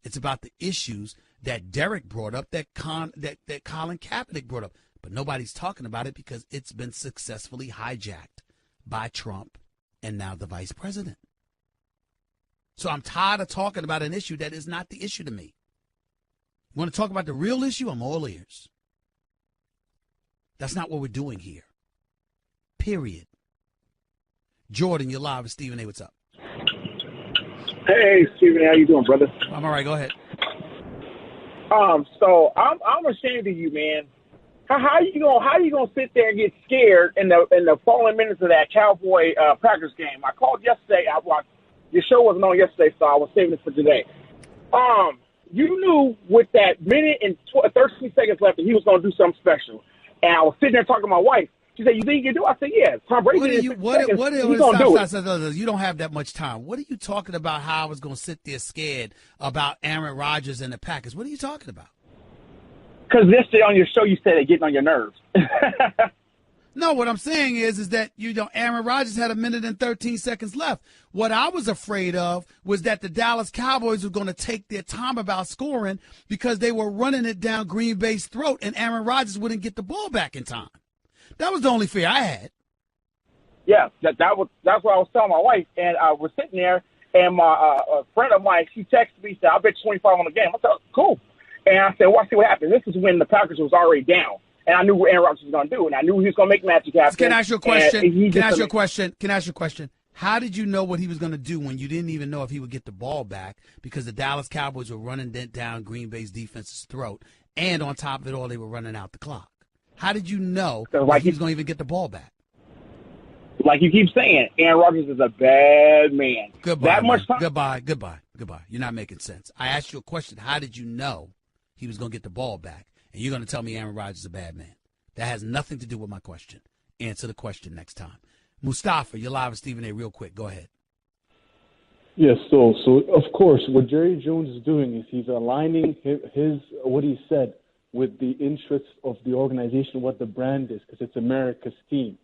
It's about the issues that Derek brought up, that Colin Kaepernick brought up. But nobody's talking about it because it's been successfully hijacked by Trump and now the vice president. So I'm tired of talking about an issue that is not the issue to me. You want to talk about the real issue? I'm all ears. That's not what we're doing here. Period. Jordan, you're live with Stephen A. What's up?
Hey, Stephen, how you doing, brother?
I'm all right. Go ahead.
So I'm ashamed of you, man. How you gonna sit there and get scared in the following minutes of that Cowboy Packers game? I called yesterday. I watched your show wasn't on yesterday, so I was saving it for today. You knew with that minute and 13 seconds left that he was gonna do something special, and I was sitting there talking to my wife. She said, "You think you can do it?" I said, "Yeah." Tom Brady. He's gonna do it.
You don't have that much time. What are you talking about? How I was gonna sit there scared about Aaron Rodgers and the Packers? What are you talking about?
Because yesterday on your show, you said it getting on your nerves.
No, what I'm saying is that Aaron Rodgers had 1 minute and 13 seconds left. What I was afraid of was that the Dallas Cowboys were going to take their time about scoring because they were running it down Green Bay's throat, and Aaron Rodgers wouldn't get the ball back in time. That was the only fear I had.
Yeah, that's what I was telling my wife, and I was sitting there, and my a friend of mine, she texted me, said, "I bet you 25 on the game." I said, "Cool." And I said, "Well, I see what happens." This is when the Packers was already down, and I knew what Aaron Rodgers was going to do, and I knew he was going to make magic happen.
Can I ask you a question? Can I ask you a question? How did you know what he was going to do when you didn't even know if he would get the ball back because the Dallas Cowboys were running down Green Bay's defense's throat, and on top of it all, they were running out the clock? How did you know he was going to even get the ball back?
Like you keep saying, Aaron Rodgers is a bad man.
Goodbye.
That much time.
Goodbye. You're not making sense. I asked you a question. How did you know he was going to get the ball back? And you're going to tell me Aaron Rodgers is a bad man. That has nothing to do with my question. Answer the question next time. Mustafa, you're live with Stephen A. real quick. Go ahead.
Yes, so of course, what Jerry Jones is doing is he's aligning his what he said with the interests of the organization, what the brand is, because it's America's team.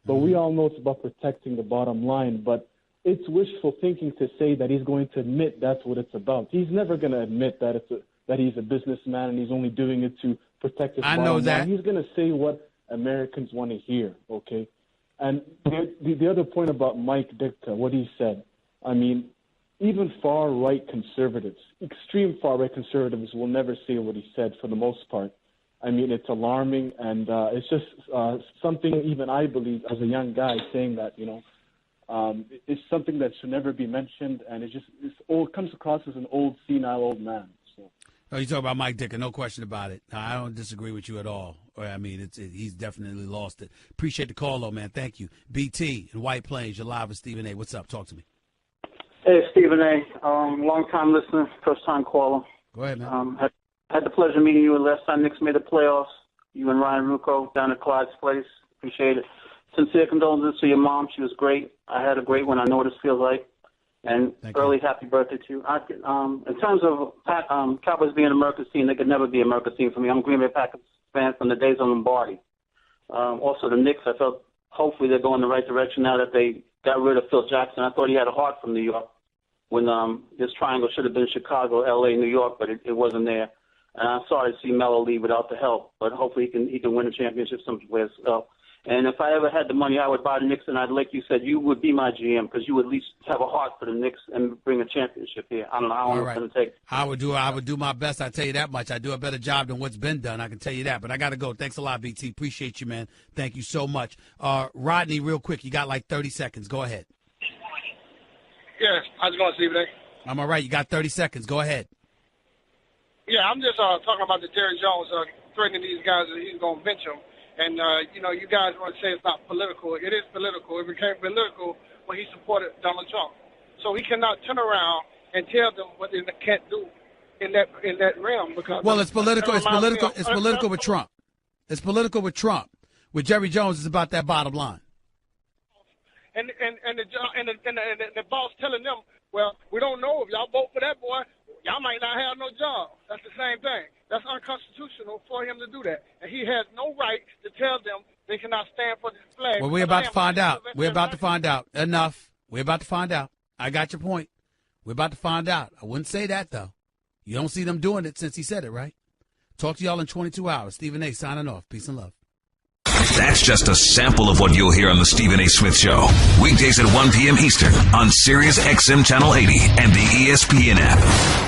But we all know it's about protecting the bottom line, but it's wishful thinking to say that he's going to admit that's what it's about. He's never going to admit that that he's a businessman and he's only doing it to protect his bottom line.
that.
He's going to say what Americans want to hear, okay? And the other point about Mike Ditka, what he said, I mean, even far-right conservatives, extreme far-right conservatives will never say what he said for the most part. I mean, it's alarming, and it's just something even I believe as a young guy saying that, it's something that should never be mentioned, and it comes across as an old, senile old man. So.
Oh, you talk about Mike Dicker, no question about it. I don't disagree with you at all. I mean, he's definitely lost it. Appreciate the call, though, man. Thank you. BT in White Plains, you're live with Stephen A. What's up? Talk to me.
Hey, Stephen A. Long-time listener, first-time caller.
Go ahead, man.
Had the pleasure of meeting you last time Knicks made the playoffs. You and Ryan Ruocco down at Clyde's place. Appreciate it. Sincere condolences to your mom. She was great. I had a great one. I know what this feels like. And early happy birthday to you. In terms of Cowboys being America's team, they could never be America's team for me. I'm a Green Bay Packers fan from the days of Lombardi. Also, the Knicks, I felt hopefully they're going the right direction now that they got rid of Phil Jackson. I thought he had a heart from New York when this triangle should have been Chicago, L.A., New York, but it wasn't there. And I'm sorry to see Melo leave without the help, but hopefully he can win a championship somewhere as well. And if I ever had the money, I would buy the Knicks, and like you said, you would be my GM because you would at least have a heart for the Knicks and bring a championship here. I don't know how long it's going to take.
I would do my best. I tell you that much. I do a better job than what's been done. I can tell you that. But I got to go. Thanks a lot, BT. Appreciate you, man. Thank you so much. Rodney, real quick, you got like 30 seconds. Go ahead.
Yeah, how's it going, Stephen A?
I'm all right. You got 30 seconds. Go ahead.
Yeah, I'm just talking about the Jerry Jones threatening these guys that he's going to bench them. And, you guys want to say it's not political. It is political. It became political when he supported Donald Trump. So he cannot turn around and tell them what they can't do in that realm. Because
it's political. It's political with Trump. It's political with Trump. With Jerry Jones, it's about that bottom line.
And the boss telling them, well, we don't know if y'all vote for that boy, y'all might not have no job. That's the same thing. That's unconstitutional for him to do that. And he has no right to tell them they cannot stand for this flag.
Well, we're about to find out. We're about to find out. Enough. We're about to find out. I got your point. We're about to find out. I wouldn't say that, though. You don't see them doing it since he said it, right? Talk to y'all in 22 hours. Stephen A. signing off. Peace and love.
That's just a sample of what you'll hear on the Stephen A. Smith Show. Weekdays at 1 p.m. Eastern on Sirius XM Channel 80 and the ESPN app.